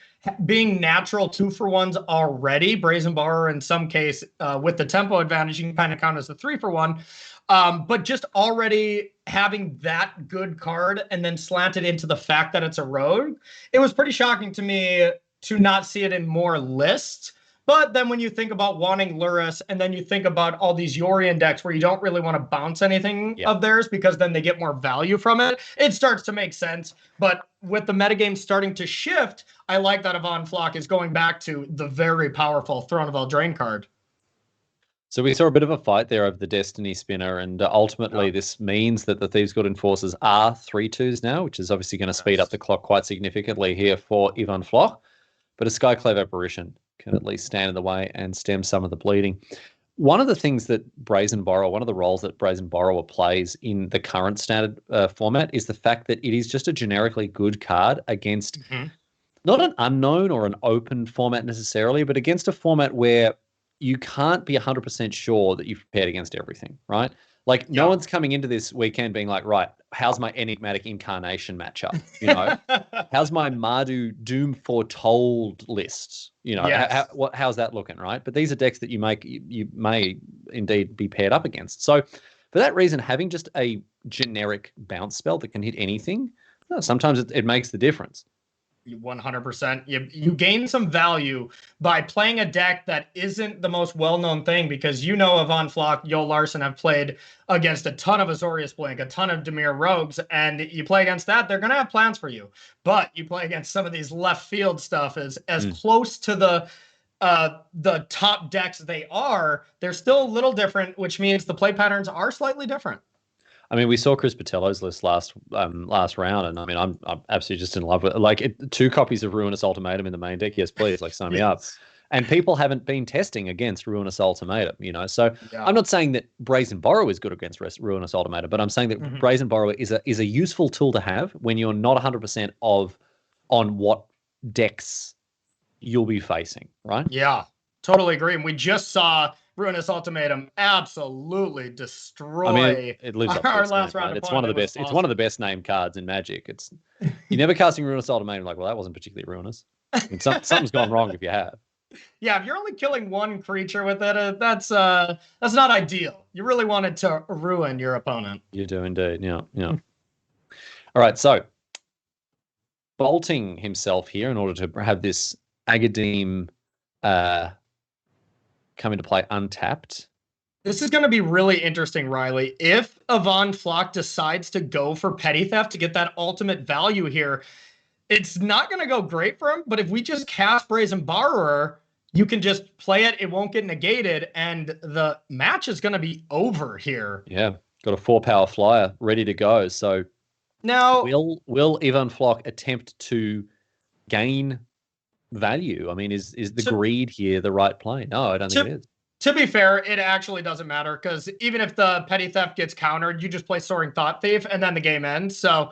being natural 2-for-1s already, Brazen Borrower in some case, with the tempo advantage, you can kind of count as a 3-for-1. But just already having that good card and then slanted into the fact that it's a rogue, it was pretty shocking to me to not see it in more lists. But then when you think about wanting Lurrus, and then you think about all these Yorion decks where you don't really want to bounce anything of theirs because then they get more value from it, it starts to make sense. But with the metagame starting to shift, I like that Yvonne Floch is going back to the very powerful Throne of Eldraine card. So we saw a bit of a fight there of the Destiny Spinner, and ultimately this means that the Thieves Guild Enforcers are 3/2s now, which is obviously going to speed up the clock quite significantly here for Yvonne Floch. But a Skyclave Apparition can at least stand in the way and stem some of the bleeding. One of the things that Brazen Borrower, one of the roles that Brazen Borrower plays in the current standard format is the fact that it is just a generically good card against not an unknown or an open format necessarily, but against a format where you can't be 100% sure that you've prepared against everything, right? Like, no one's coming into this weekend being like, right, how's my enigmatic incarnation matchup? How's my Mardu Doom Foretold list? How's that looking, right? But these are decks that you may indeed be paired up against. So for that reason, having just a generic bounce spell that can hit anything, sometimes it makes the difference. 100%. You gain some value by playing a deck that isn't the most well-known thing, because Yvonne Floch, Larsson have played against a ton of Azorius Blink, a ton of Dimir Rogues, and you play against that, they're going to have plans for you. But you play against some of these left field stuff as close to the top decks they're still a little different, which means the play patterns are slightly different. I mean, we saw Chris Patello's list last round, and I mean, I'm absolutely just in love with it. Like 2 copies of Ruinous Ultimatum in the main deck. Yes, please, like sign me up. And people haven't been testing against Ruinous Ultimatum, So I'm not saying that Brazen Borrower is good against Ruinous Ultimatum, but I'm saying that Brazen Borrower is a useful tool to have when you're not 100% on what decks you'll be facing, right? Yeah, totally agree. And we just saw Ruinous Ultimatum absolutely destroy it lives up our to last name, round. Right? It's one of the best. Awesome. It's one of the best named cards in Magic. You're never casting Ruinous Ultimatum like, well, that wasn't particularly ruinous. I mean, something's gone wrong if you have. Yeah, if you're only killing one creature with it, that's not ideal. You really wanted to ruin your opponent. You do indeed. Yeah. All right, so bolting himself here in order to have this Agadeem come into play untapped. This is going to be really interesting, Riley. If Yvonne Floch decides to go for Petty Theft to get that ultimate value here, it's not going to go great for him. But if we just cast Brazen Borrower, you can just play it. It won't get negated, and the match is going to be over here. Yeah, got a 4-power flyer ready to go. So now, will Yvonne Floch attempt to gain value? I mean, is the greed here the right play? No, I don't think it is. To be fair, it actually doesn't matter, because even if the Petty Theft gets countered, you just play Soaring Thought Thief and then the game ends. So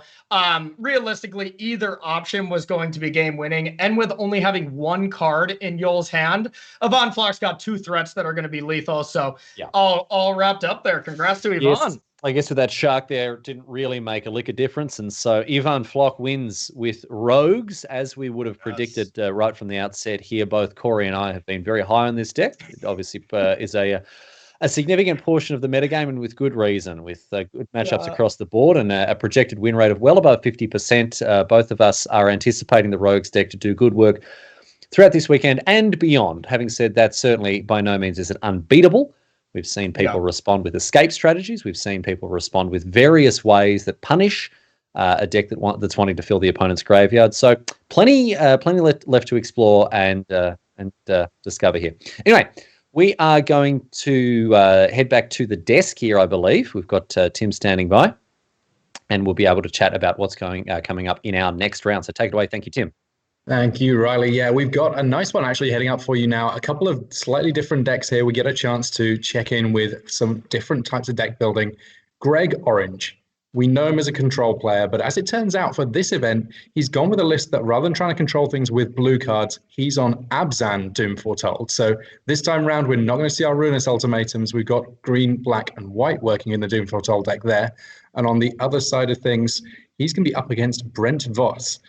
realistically, either option was going to be game winning. And with only having 1 card in Yol's hand, Yvonne Floch's got 2 threats that are going to be lethal. So all wrapped up there. Congrats to Yvonne. Yes. I guess with that shark there, it didn't really make a lick of difference. And so Yvonne Floch wins with Rogues, as we would have predicted right from the outset here. Both Corey and I have been very high on this deck. It obviously is a significant portion of the metagame, and with good reason, with good matchups across the board and a projected win rate of well above 50%. Both of us are anticipating the Rogues deck to do good work throughout this weekend and beyond. Having said that, certainly by no means is it unbeatable. We've seen people respond with escape strategies. We've seen people respond with various ways that punish a deck that's wanting to fill the opponent's graveyard. So plenty left to explore and discover here. Anyway, we are going to head back to the desk here, I believe. We've got Tim standing by, and we'll be able to chat about what's coming up in our next round. So take it away. Thank you, Tim. Thank you, Riley. Yeah, we've got a nice one actually heading up for you now. A couple of slightly different decks here. We get a chance to check in with some different types of deck building. Greg Orange. We know him as a control player, but as it turns out for this event, he's gone with a list that rather than trying to control things with blue cards, he's on Abzan Doom Foretold. So this time round, we're not going to see our Ruinous Ultimatums. We've got green, black, and white working in the Doom Foretold deck there. And on the other side of things, he's going to be up against Brent Voss,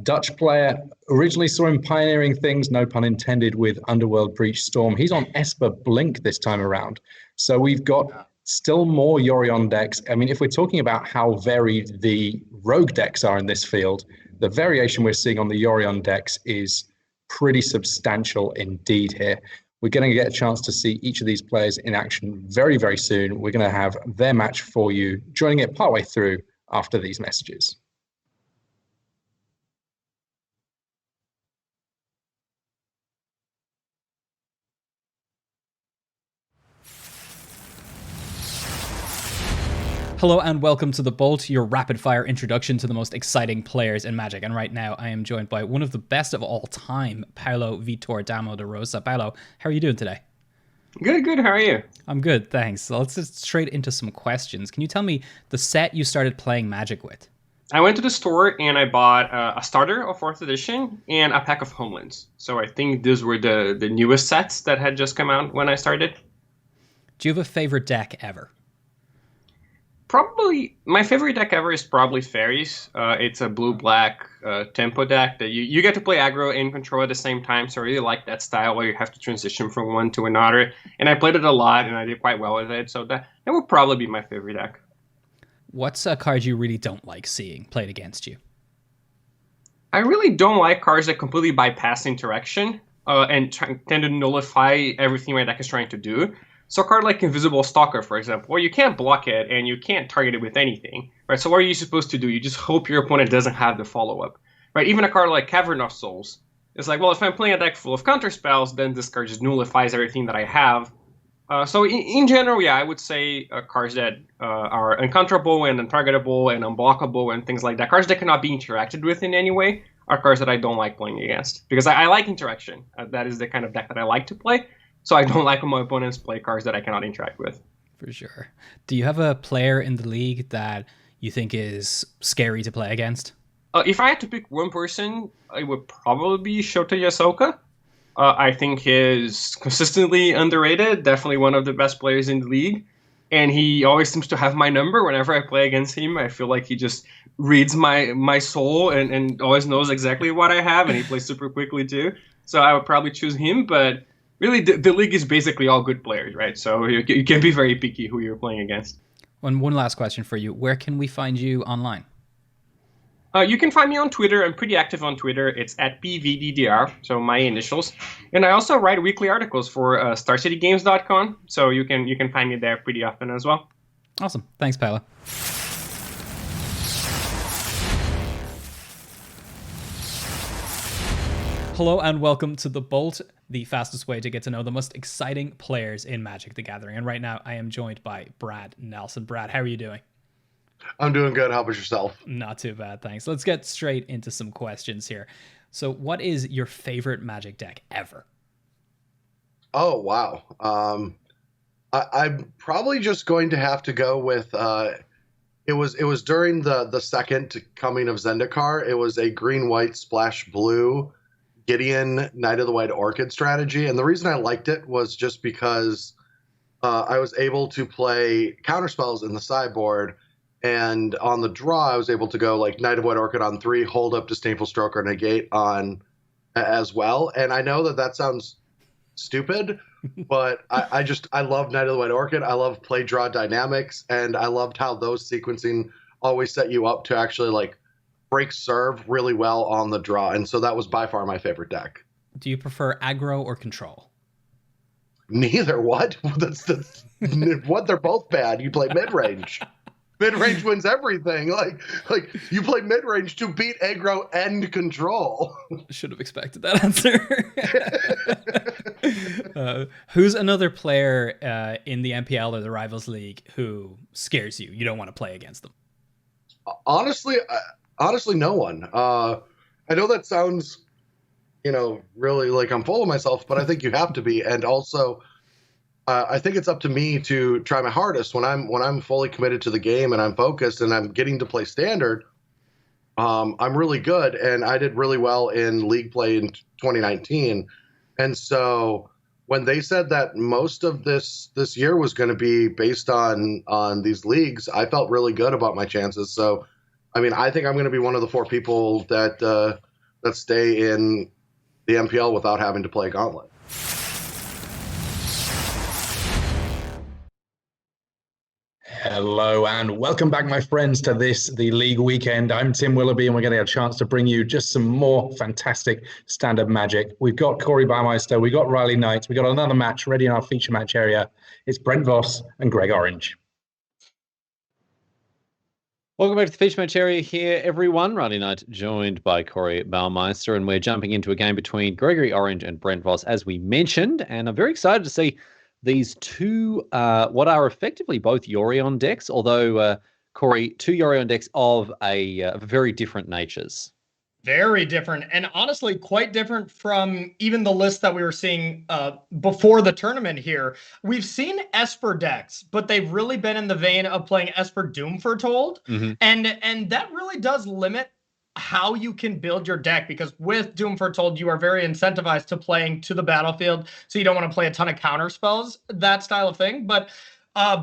Dutch player. Originally saw him pioneering things, no pun intended, with Underworld Breach Storm. He's on Esper Blink this time around. So we've got still more Yorion decks. I mean, if we're talking about how varied the rogue decks are in this field, the variation we're seeing on the Yorion decks is pretty substantial indeed here. We're going to get a chance to see each of these players in action very, very soon. We're going to have their match for you, joining it partway through after these messages. Hello and welcome to The Bolt, your rapid-fire introduction to the most exciting players in Magic. And right now, I am joined by one of the best of all time, Paolo Vitor Damo de Rosa. Paolo, how are you doing today? Good. How are you? I'm good, thanks. So let's just straight into some questions. Can you tell me the set you started playing Magic with? I went to the store and I bought a starter of 4th edition and a pack of Homelands. So I think those were the newest sets that had just come out when I started. Do you have a favorite deck ever? Probably my favorite deck ever is probably Fairies. It's a blue-black tempo deck that you get to play aggro and control at the same time. So I really like that style where you have to transition from one to another. And I played it a lot, and I did quite well with it. So that would probably be my favorite deck. What's a card you really don't like seeing played against you? I really don't like cards that completely bypass interaction and tend to nullify everything my deck is trying to do. So a card like Invisible Stalker, for example, where you can't block it and you can't target it with anything, right? So what are you supposed to do? You just hope your opponent doesn't have the follow-up, right? Even a card like Cavern of Souls, it's like, well, if I'm playing a deck full of counter spells, then this card just nullifies everything that I have. So in general, yeah, I would say cards that are uncounterable and untargetable and unblockable and things like that, cards that cannot be interacted with in any way, are cards that I don't like playing against. Because I like interaction. That is the kind of deck that I like to play. So I don't like when my opponents play cards that I cannot interact with. For sure. Do you have a player in the league that you think is scary to play against? If I had to pick one person, it would probably be Shota Yasuoka. I think he's consistently underrated, definitely one of the best players in the league. And he always seems to have my number whenever I play against him. I feel like he just reads my soul and always knows exactly what I have, and he plays super quickly too. So I would probably choose him, but really, the league is basically all good players, right? So you can be very picky who you're playing against. One last question for you. Where can we find you online? You can find me on Twitter. I'm pretty active on Twitter. It's at PVDDR, so my initials. And I also write weekly articles for StarCityGames.com, so you can find me there pretty often as well. Awesome. Thanks, Paolo. Hello and welcome to The Bolt, the fastest way to get to know the most exciting players in Magic the Gathering. And right now I am joined by Brad Nelson. Brad, how are you doing? I'm doing good. How about yourself? Not too bad, thanks. Let's get straight into some questions here. So what is your favorite Magic deck ever? Oh, wow. I'm probably just going to have to go with... It was during the second coming of Zendikar. It was a green-white splash blue Gideon Knight of the White Orchid strategy. And the reason I liked it was just because I was able to play counterspells in the sideboard. And on the draw, I was able to go like Knight of White Orchid on 3, hold up Disdainful Stroke or Negate on as well. And I know that sounds stupid, but I love Knight of the White Orchid. I love play draw dynamics, and I loved how those sequencing always set you up to actually like break serve really well on the draw. And so that was by far my favorite deck. Do you prefer aggro or control? Neither. What? That's what? They're both bad. You play mid-range. Mid-range wins everything. Like you play mid-range to beat aggro and control. Should have expected that answer. Who's another player in the MPL or the Rivals League who scares you? You don't want to play against them. Honestly, no one. I know that sounds, really like I'm full of myself, but I think you have to be. And also, I think it's up to me to try my hardest when I'm fully committed to the game and I'm focused and I'm getting to play standard. I'm really good, and I did really well in league play in 2019. And so when they said that most of this year was going to be based on these leagues, I felt really good about my chances. So, I mean, I think I'm going to be one of the 4 people that stay in the MPL without having to play Gauntlet. Hello and welcome back, my friends, to the League Weekend. I'm Tim Willoughby, and we're getting a chance to bring you just some more fantastic standard Magic. We've got Corey Baumeister, we've got Riley Knight, we've got another match ready in our feature match area. It's Brent Voss and Greg Orange. Welcome back to the feature match area here, everyone. Riley Knight joined by Corey Baumeister, and we're jumping into a game between Gregory Orange and Brent Voss, as we mentioned, and I'm very excited to see these two, what are effectively both Yorion decks, although, Corey, 2 Yorion decks of very different natures. Very different, and honestly quite different from even the list that we were seeing before the tournament here. We've seen Esper decks, but they've really been in the vein of playing Esper Doom Foretold, and that really does limit how you can build your deck, because with Doom Foretold, you are very incentivized to playing to the battlefield, so you don't want to play a ton of counter spells, that style of thing. But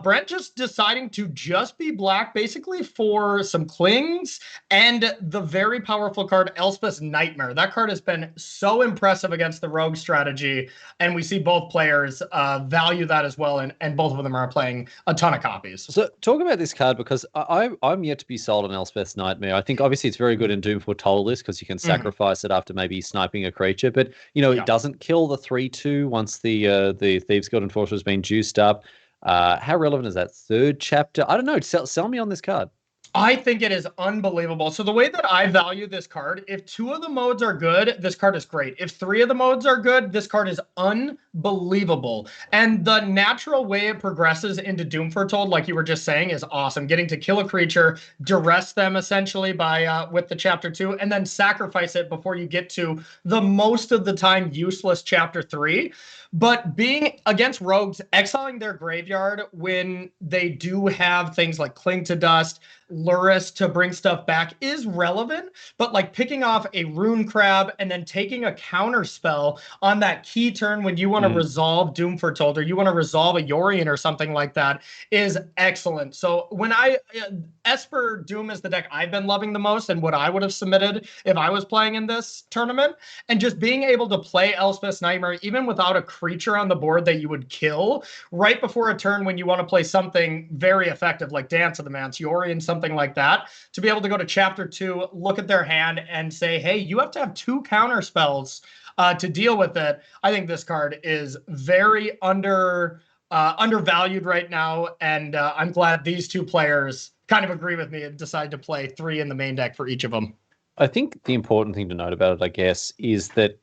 Brent just deciding to just be black basically for some clings and the very powerful card Elspeth's Nightmare. That card has been so impressive against the rogue strategy, and we see both players value that as well, and both of them are playing a ton of copies. So talk about this card, because I'm yet to be sold on Elspeth's Nightmare. I think obviously it's very good in Doom Foretold list because you can sacrifice it after maybe sniping a creature, but it doesn't kill the 3/2 once the Thieves Guild Enforcer has been juiced up. How relevant is that third chapter? I don't know. Sell me on this card. I think it is unbelievable. So the way that I value this card, if 2 of the modes are good, this card is great. If 3 of the modes are good, this card is unbelievable. And the natural way it progresses into Doom Foretold, like you were just saying, is awesome. Getting to kill a creature, duress them essentially by with the chapter 2, and then sacrifice it before you get to the most of the time useless chapter 3. But being against rogues, exiling their graveyard when they do have things like Cling to Dust, Luris to bring stuff back is relevant, but like picking off a Rune Crab and then taking a counter spell on that key turn when you want to resolve Doom Foretold or you want to resolve a Yorion or something like that is excellent. So when Esper Doom is the deck I've been loving the most and what I would have submitted if I was playing in this tournament, and just being able to play Elspeth's Nightmare even without a creature on the board that you would kill right before a turn when you want to play something very effective like Dance of the Manse, Yorion, something like that, to be able to go to chapter 2, look at their hand and say, hey, you have to have 2 counter spells to deal with it. I think this card is very undervalued right now, and I'm glad these 2 players kind of agree with me and decide to play 3 in the main deck for each of them. I think the important thing to note about it, I guess, is that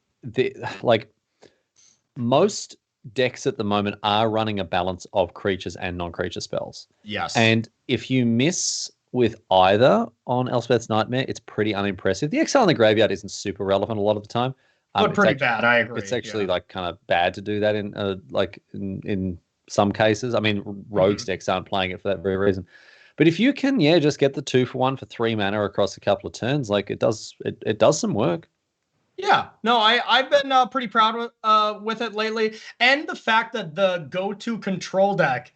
most decks at the moment are running a balance of creatures and non-creature spells. Yes. And if you miss with either on Elspeth's Nightmare, it's pretty unimpressive. The exile in the graveyard isn't super relevant a lot of the time. But pretty bad, I agree. It's actually like kind of bad to do that in in some cases. I mean, rogues decks aren't playing it for that very reason. But if you can, just get the 2-for-1 for 3 mana across a couple of turns, like it does some work. Yeah, no, I've been pretty proud with it lately, and the fact that the go-to control deck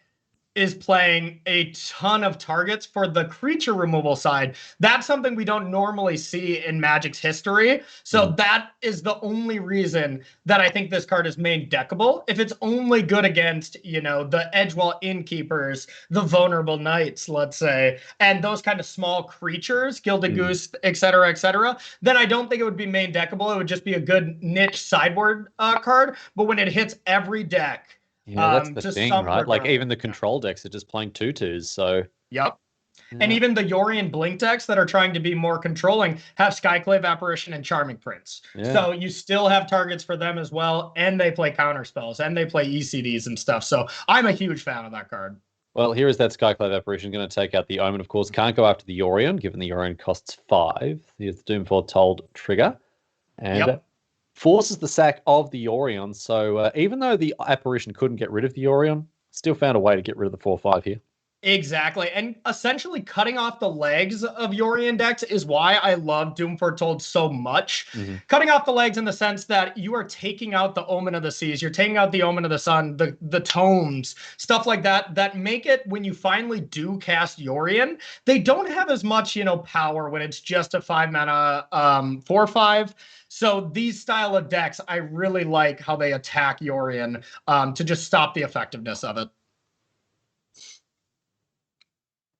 is playing a ton of targets for the creature removal side. That's something we don't normally see in Magic's history. So that is the only reason that I think this card is main deckable. If it's only good against, the Edgewall Innkeepers, the Vulnerable Knights, let's say, and those kind of small creatures, Gilded Goose, et cetera, then I don't think it would be main deckable. It would just be a good niche sideboard card. But when it hits every deck, yeah, that's the thing, right? Like even the control decks are just playing 2/2s, so... Yep. Yeah. And even the Yorion Blink decks that are trying to be more controlling have Skyclave Apparition and Charming Prince. Yeah. So you still have targets for them as well, and they play counter spells, and they play ECDs and stuff. So I'm a huge fan of that card. Well, here is that Skyclave Apparition going to take out the Omen, of course. Can't go after the Yorion, given the Yorion costs 5. Here's the Doom Foretold trigger. And... forces the sack of the Yorion. So even though the Apparition couldn't get rid of the Yorion, still found a way to get rid of the 4/5 here. Exactly. And essentially cutting off the legs of Yorion decks is why I love Doom Foretold so much. Cutting off the legs in the sense that you are taking out the Omen of the Seas, you're taking out the Omen of the Sun, the Tomes, stuff like that make it, when you finally do cast Yorion, they don't have as much, power when it's just a 5-mana 4/5. So these style of decks, I really like how they attack Yorion to just stop the effectiveness of it.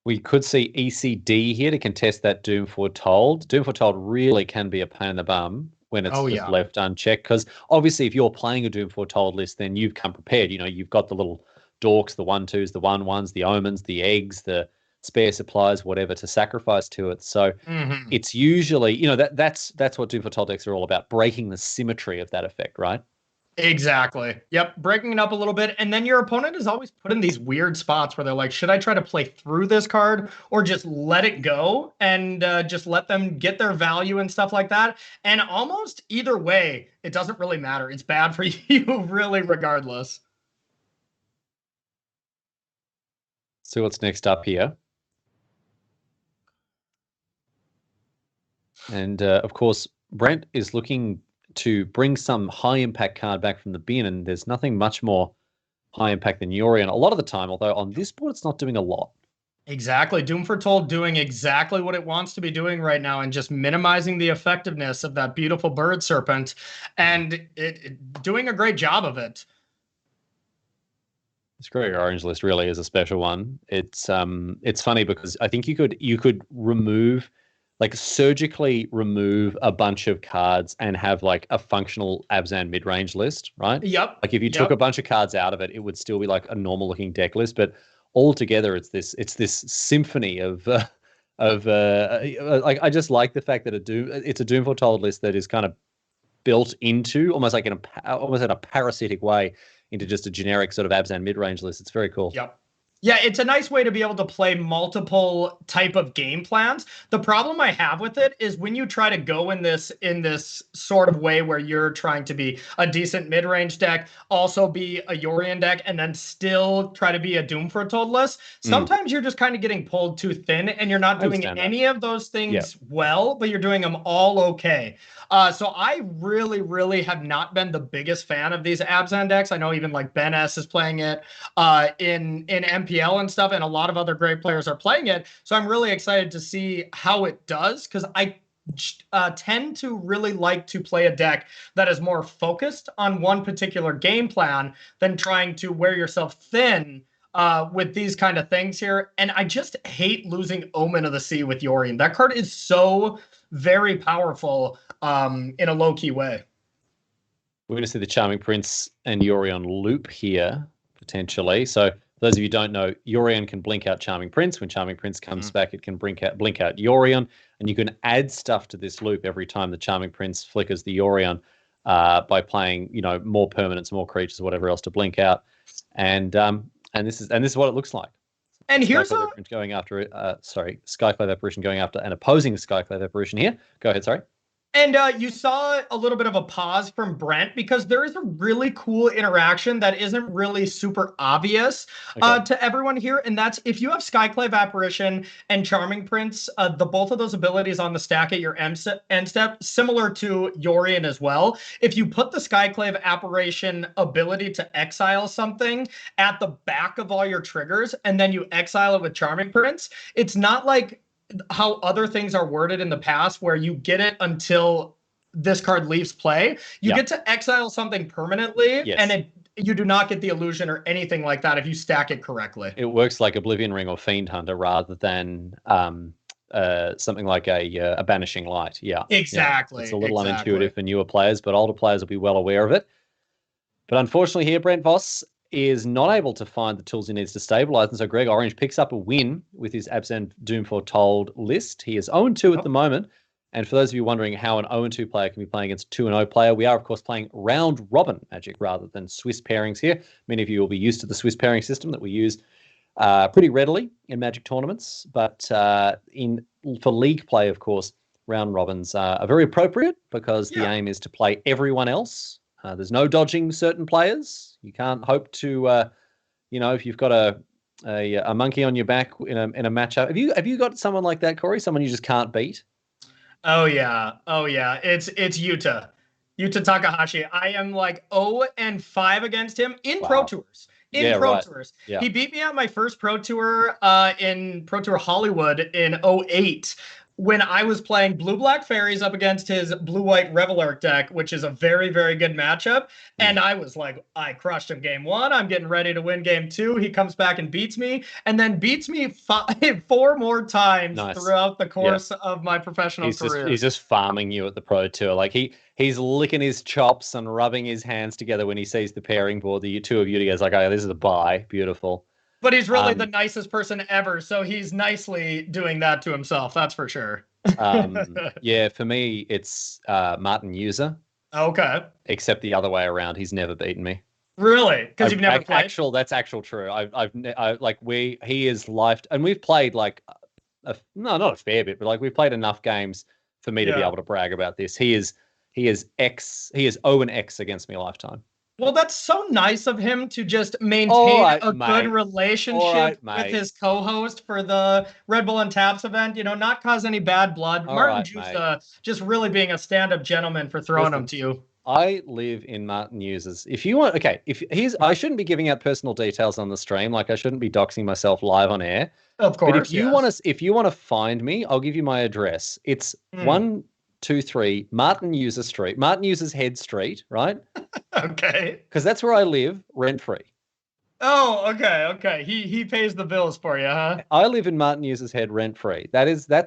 We could see ECD here to contest that Doom Foretold. Doom Foretold really can be a pain in the bum when it's just left unchecked, because obviously if you're playing a Doom Foretold list, then you've come prepared. You've got the little dorks, the 1/2s, the 1/1s, the omens, the eggs, the spare supplies, whatever, to sacrifice to it. So it's usually, that's what Doom Foretold decks are all about, breaking the symmetry of that effect, right? Exactly. Yep. Breaking it up a little bit. And then your opponent is always put in these weird spots where they're like, should I try to play through this card or just let it go and just let them get their value and stuff like that? And almost either way, it doesn't really matter. It's bad for you, really, regardless. See what's next up here. And of course, Brent is looking to bring some high impact card back from the bin, and there's nothing much more high impact than Yorion a lot of the time, although on this board it's not doing a lot. Exactly. Doom Foretold doing exactly what it wants to be doing right now and just minimizing the effectiveness of that beautiful bird serpent, and it doing a great job of it. This Greg Orange list really is a special one. It's funny because I think you could remove, like surgically remove a bunch of cards and have like a functional Abzan mid-range list, right? Yep. Like if you took a bunch of cards out of it, it would still be like a normal looking deck list, but altogether it's this symphony of like I just like the fact that it's a Doom Foretold list that is kind of built into almost like almost in a parasitic way into just a generic sort of Abzan mid-range list. It's very cool. Yep. Yeah, it's a nice way to be able to play multiple type of game plans. The problem I have with it is when you try to go in this sort of way where you're trying to be a decent mid-range deck, also be a Yorion deck, and then still try to be a Doom Foretold list, sometimes you're just kind of getting pulled too thin and you're not doing any of those things well, but you're doing them all okay. So I really, really have not been the biggest fan of these Abzan decks. I know even like Ben S is playing it in MPL and stuff, and a lot of other great players are playing it. So I'm really excited to see how it does, because I tend to really like to play a deck that is more focused on one particular game plan than trying to wear yourself thin with these kind of things here. And I just hate losing Omen of the Sea with Yorion. That card is so very powerful in a low-key way. We're going to see the Charming Prince and Yorion loop here, potentially. So for those of you who don't know, Yorion can blink out Charming Prince. When Charming Prince comes back, it can blink out Yorion. And you can add stuff to this loop every time the Charming Prince flickers the Yorion by playing, more permanents, more creatures, whatever else to blink out. And this is what it looks like. And here's going after Skyclave Apparition going after and opposing the Skyclave Apparition here. Go ahead, sorry. And you saw a little bit of a pause from Brent because there is a really cool interaction that isn't really super obvious to everyone here. And that's if you have Skyclave Apparition and Charming Prince, both of those abilities on the stack at your end step, similar to Yorion as well. If you put the Skyclave Apparition ability to exile something at the back of all your triggers and then you exile it with Charming Prince, it's not like how other things are worded in the past where you get it until this card leaves play. You get to exile something permanently and you do not get the illusion or anything like that if you stack it correctly. It works like Oblivion Ring or Fiend Hunter rather than something like a Banishing Light. Yeah, exactly. It's a little unintuitive for newer players, but older players will be well aware of it. But unfortunately here, Brent Voss is not able to find the tools he needs to stabilize. And so Greg Orange picks up a win with his Abzan Doom Foretold list. He is 0-2 at the moment. And for those of you wondering how an 0-2 player can be playing against a 2-0 player, we are, of course, playing round robin Magic rather than Swiss pairings here. Many of you will be used to the Swiss pairing system that we use pretty readily in Magic tournaments. But for league play, of course, round robins are very appropriate because the aim is to play everyone else. There's no dodging certain players. You can't hope to, if you've got a monkey on your back in a matchup. Have you got someone like that, Corey? Someone you just can't beat? Oh yeah. It's Yuta Takahashi. I am like 0-5 against him in Pro Tours. Tours. Yeah. He beat me at my first Pro Tour in Pro Tour Hollywood in 2008. When I was playing Blue-Black Fairies up against his Blue-White Reveillark deck, which is a very, very good matchup. And I was like, I crushed him game 1. I'm getting ready to win game 2. He comes back and beats me, and then beats me 4 more times throughout the course of my professional career. He's just farming you at the Pro Tour. Like he's licking his chops and rubbing his hands together when he sees the pairing board. The two of you together, like, oh, this is a buy. Beautiful. But he's really the nicest person ever, so he's nicely doing that to himself, that's for sure. For me, it's Martin User. Okay. Except the other way around. He's never beaten me. Really? Because you've never played? That's actual true. He is life, and we've played like, not a fair bit, but like we've played enough games for me to be able to brag about this. He is 0-X against me lifetime. Well, that's so nice of him to just maintain a good relationship with his co-host for the Red Bull and Taps event. Not cause any bad blood. Martin Juice just really being a stand-up gentleman for throwing him to you. I live in Martin Uses. If you want, okay, I shouldn't be giving out personal details on the stream. Like I shouldn't be doxing myself live on air. Of course. But if you want to find me, I'll give you my address. It's 123 Martin Uses Street, Martin Uses Head Street, right? Okay. Because that's where I live, rent free. Oh, okay. He pays the bills for you, huh? I live in Martin Uses Head rent free. That's the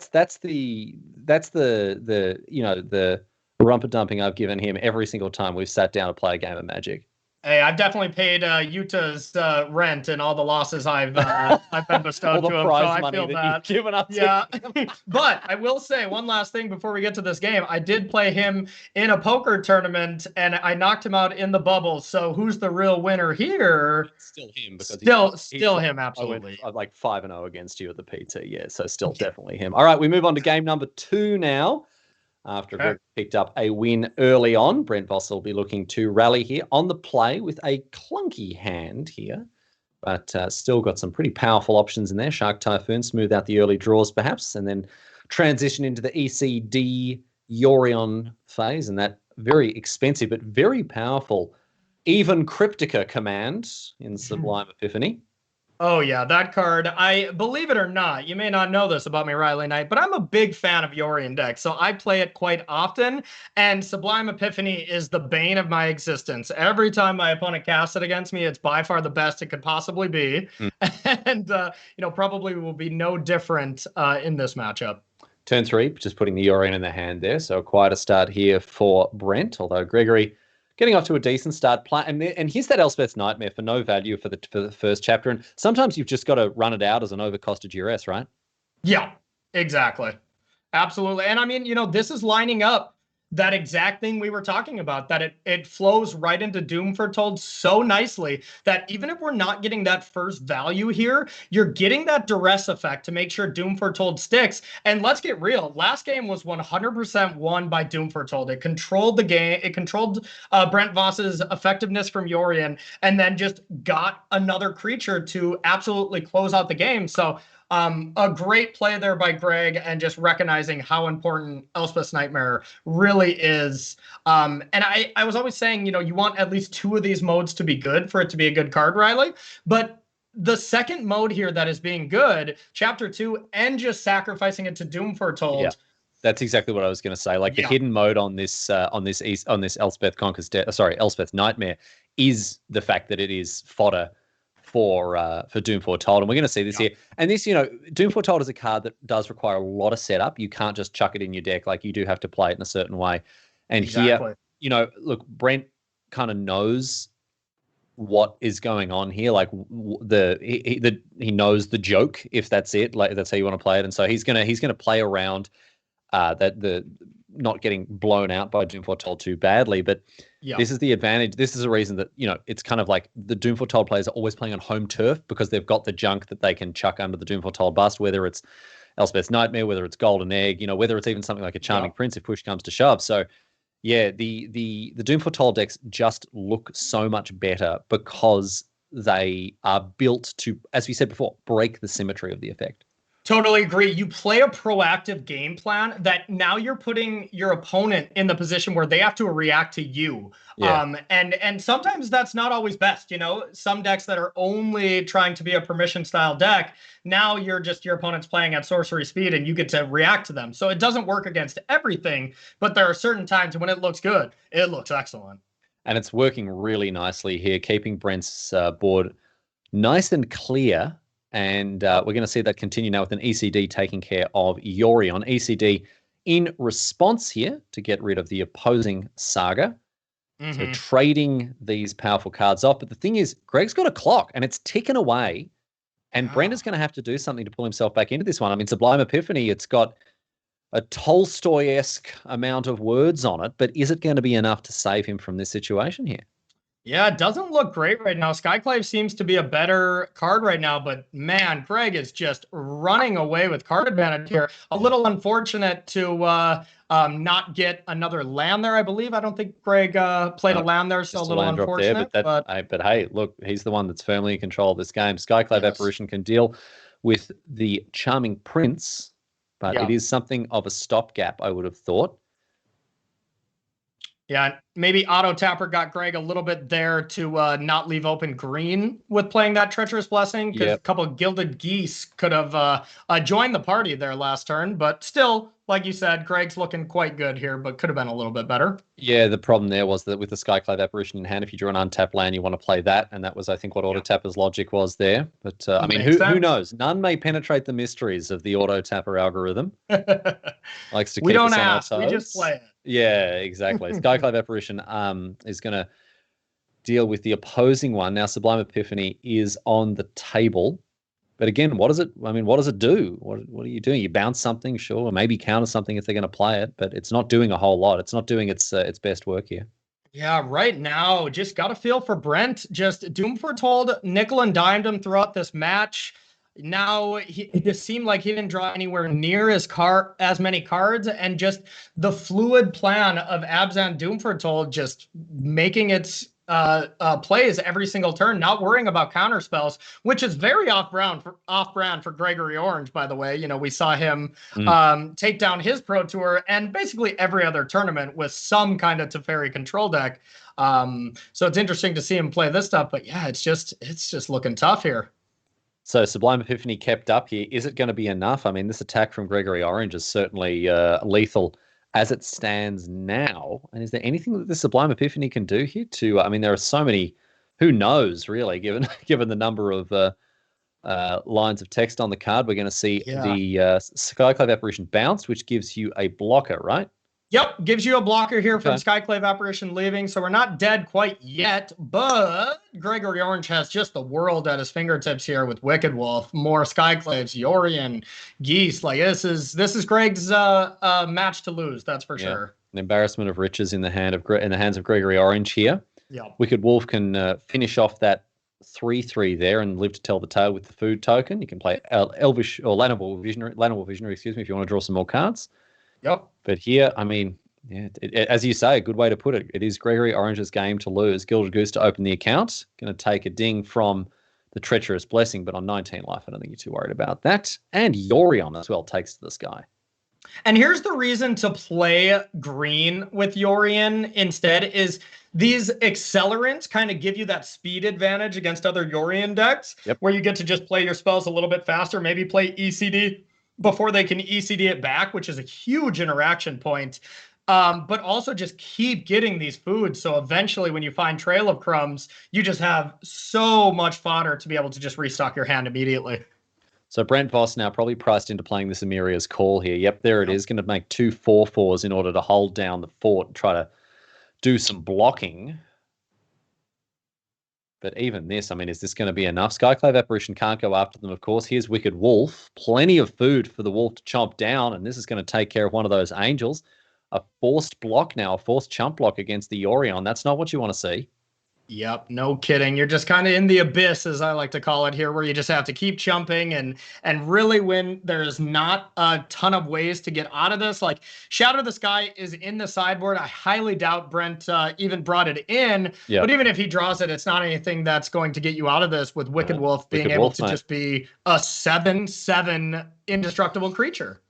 rumper dumping I've given him every single time we've sat down to play a game of Magic. Hey, I've definitely paid Utah's rent and all the losses I've been bestowed all to the him. prize So I money feel that that. you've given up. Yeah, but I will say one last thing before we get to this game. I did play him in a poker tournament, and I knocked him out in the bubble. So who's the real winner here? Still him, because still him, absolutely. I went like 5-0 against you at the PT. Yeah, so still definitely him. All right, we move on to game number 2 now. After Greg picked up a win early on, Brent Voss will be looking to rally here on the play with a clunky hand here, but still got some pretty powerful options in there. Shark Typhoon, smooth out the early draws perhaps, and then transition into the ECD Yorion phase, and that very expensive but very powerful Even Cryptica command in Sublime Epiphany. Oh, yeah, that card. I believe it or not, you may not know this about me, Riley Knight, but I'm a big fan of Yorion decks, so I play it quite often, and Sublime Epiphany is the bane of my existence. Every time my opponent casts it against me, it's by far the best it could possibly be, and probably will be no different in this matchup. Turn 3, just putting the Yorion in the hand there, so quite a start here for Brent, although Gregory getting off to a decent start. And here's that Elspeth's Nightmare for no value for the first chapter. And sometimes you've just got to run it out as an overcosted duress, right? Yeah, exactly. Absolutely. And I mean, this is lining up that exact thing we were talking about, that it flows right into Doom Foretold so nicely that even if we're not getting that first value here, you're getting that duress effect to make sure Doom Foretold sticks. And let's get real. Last game was 100% won by Doom Foretold. It controlled the game. It controlled Brent Voss's effectiveness from Yorion, and then just got another creature to absolutely close out the game. So a great play there by Greg, and just recognizing how important Elspeth's Nightmare really is. And I was always saying, you want at least 2 of these modes to be good for it to be a good card, Riley. But the second mode here that is being good, Chapter 2, and just sacrificing it to Doom Foretold. Yeah, that's exactly what I was going to say. Like the hidden mode on this Elspeth Elspeth's Nightmare is the fact that it is fodder for Doom Foretold, and we're going to see this here. And this, Doom Foretold is a card that does require a lot of setup. You can't just chuck it in your deck. Like, you do have to play it in a certain way. And here, look, Brent kind of knows what is going on here. Like he knows the joke, if that's it. Like, that's how you want to play it. And so he's gonna play around the not getting blown out by Doom Foretold too badly. But this is the advantage. This is a reason that, it's kind of like the Doom Foretold players are always playing on home turf, because they've got the junk that they can chuck under the Doom Foretold bust, whether it's Elspeth's Nightmare, whether it's Golden Egg, whether it's even something like a Charming Prince if push comes to shove. So yeah, the Doom Foretold decks just look so much better because they are built to, as we said before, break the symmetry of the effect. Totally agree. You play a proactive game plan that now you're putting your opponent in the position where they have to react to you. Yeah. And sometimes that's not always best. Some decks that are only trying to be a permission style deck, now your opponent's playing at sorcery speed and you get to react to them. So it doesn't work against everything, but there are certain times when it looks good, it looks excellent. And it's working really nicely here, keeping Brent's board nice and clear. And we're going to see that continue now with an ECD taking care of Yorion. ECD in response here to get rid of the opposing Saga. So trading these powerful cards off. But the thing is, Greg's got a clock and it's ticking away. And Brent is going to have to do something to pull himself back into this one. I mean, Sublime Epiphany, it's got a Tolstoy-esque amount of words on it. But is it going to be enough to save him from this situation here? Yeah, it doesn't look great right now. Skyclave seems to be a better card right now, but man, Greg is just running away with card advantage here. A little unfortunate to not get another land there, I believe. I don't think Greg played a land there, so a little unfortunate. There, but hey, look, he's the one that's firmly in control of this game. Skyclave Apparition can deal with the Charming Prince, but it is something of a stopgap, I would have thought. Yeah, maybe Auto Tapper got Greg a little bit there to not leave open green with playing that Treacherous Blessing, because a couple of Gilded Geese could have joined the party there last turn. But still, like you said, Greg's looking quite good here, but could have been a little bit better. Yeah, the problem there was that with the Skyclave Apparition in hand, if you draw an untapped land, you want to play that, and that was, I think, what Auto Tapper's logic was there. But, I mean, who knows? None may penetrate the mysteries of the Auto Tapper algorithm. Likes to keep us on our toes. We just play it. Yeah, exactly. Skyclave Apparition is going to deal with the opposing one. Now, Sublime Epiphany is on the table. But again, what does it do? What are you doing? You bounce something, sure, or maybe counter something if they're going to play it, but it's not doing a whole lot. It's not doing its best work here. Yeah, right now, just got a feel for Brent. Just Doom Foretold, nickel and dimed him throughout this match. Now it just seemed like he didn't draw anywhere near as many cards, and just the fluid plan of Abzan Doom Foretold just making its plays every single turn, not worrying about counter spells, which is very off-brand for Gregory Orange, by the way. You know, we saw him take down his Pro Tour and basically every other tournament with some kind of Teferi control deck. So it's interesting to see him play this stuff, but yeah, it's just looking tough here. So Sublime Epiphany kept up here. Is it going to be enough? I mean, this attack from Gregory Orange is certainly lethal as it stands now. And is there anything that the Sublime Epiphany can do here to, I mean, there are so many, who knows really, given the number of lines of text on the card. We're going to see the Skyclave Apparition bounce, which gives you a blocker, right? Yep, gives you a blocker here from Skyclave Apparition leaving, so we're not dead quite yet, but Gregory Orange has just the world at his fingertips here with Wicked Wolf, more Skyclaves, Yorion, Geese. Like this is Greg's match to lose, that's for sure. An embarrassment of riches in the hands of Gregory Orange here. Yeah, Wicked Wolf can finish off that 3/3 there and live to tell the tale with the food token. You can play Elvish or Llanowar Visionary, excuse me, if you want to draw some more cards. Yep. But here, I mean, as you say, a good way to put it. It is Gregory Orange's game to lose. Gilded Goose to open the account. Going to take a ding from the Treacherous Blessing, but on 19 life, I don't think you're too worried about that. And Yorion as well takes to the sky. And here's the reason to play green with Yorion instead is these accelerants kind of give you that speed advantage against other Yorion decks, where you get to just play your spells a little bit faster, maybe play ECD before they can ECD it back, which is a huge interaction point. But also just keep getting these foods. So eventually when you find Trail of Crumbs, you just have so much fodder to be able to just restock your hand immediately. So Brent Voss now probably priced into playing this Amiria's Call here. Yep, there it is. Going to make 2 4/4s in order to hold down the fort and try to do some blocking. But even this, I mean, is this going to be enough? Skyclave Apparition can't go after them, of course. Here's Wicked Wolf. Plenty of food for the wolf to chomp down, and this is going to take care of one of those angels. A forced block now, a forced chump block against the Yorion. That's not what you want to see. Yep, no kidding. You're just kind of in the abyss, as I like to call it here, where you just have to keep chumping and really when there's not a ton of ways to get out of this, like Shadow of the Sky is in the sideboard. I highly doubt Brent even brought it in, but even if he draws it, it's not anything that's going to get you out of this with Wicked Wolf being able to just be a 7/7 indestructible creature.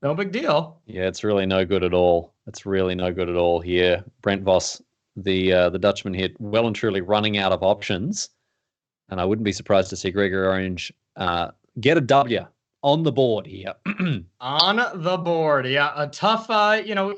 No big deal. Yeah, it's really no good at all. It's really no good at all here. Brent Voss, the Dutchman here, well and truly running out of options. And I wouldn't be surprised to see Gregory Orange get a W on the board here. On the board, yeah. A tough,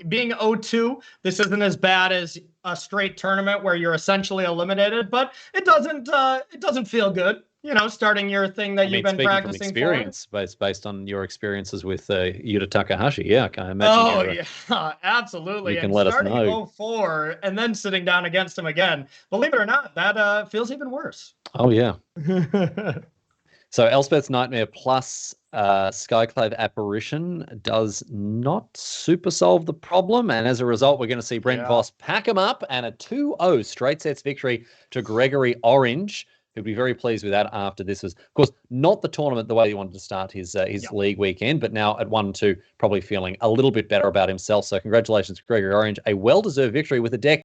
being 0-2, this isn't as bad as a straight tournament where you're essentially eliminated, but it doesn't feel good. You know, starting your thing that you've been practicing from experience, based on your experiences with Yuta Takahashi. Yeah, I imagine. Yeah, absolutely. You can let us know. 0-4 and then sitting down against him again. Believe it or not, that feels even worse. Oh, yeah. So Elspeth's Nightmare plus Skyclave Apparition does not super solve the problem. And as a result, we're going to see Brent Voss pack him up and a 2-0 straight sets victory to Gregory Orange. He'll be very pleased with that after this was, of course, not the tournament the way he wanted to start his league weekend, but now at 1-2, probably feeling a little bit better about himself. So congratulations, Gregory Orange. A well-deserved victory with a deck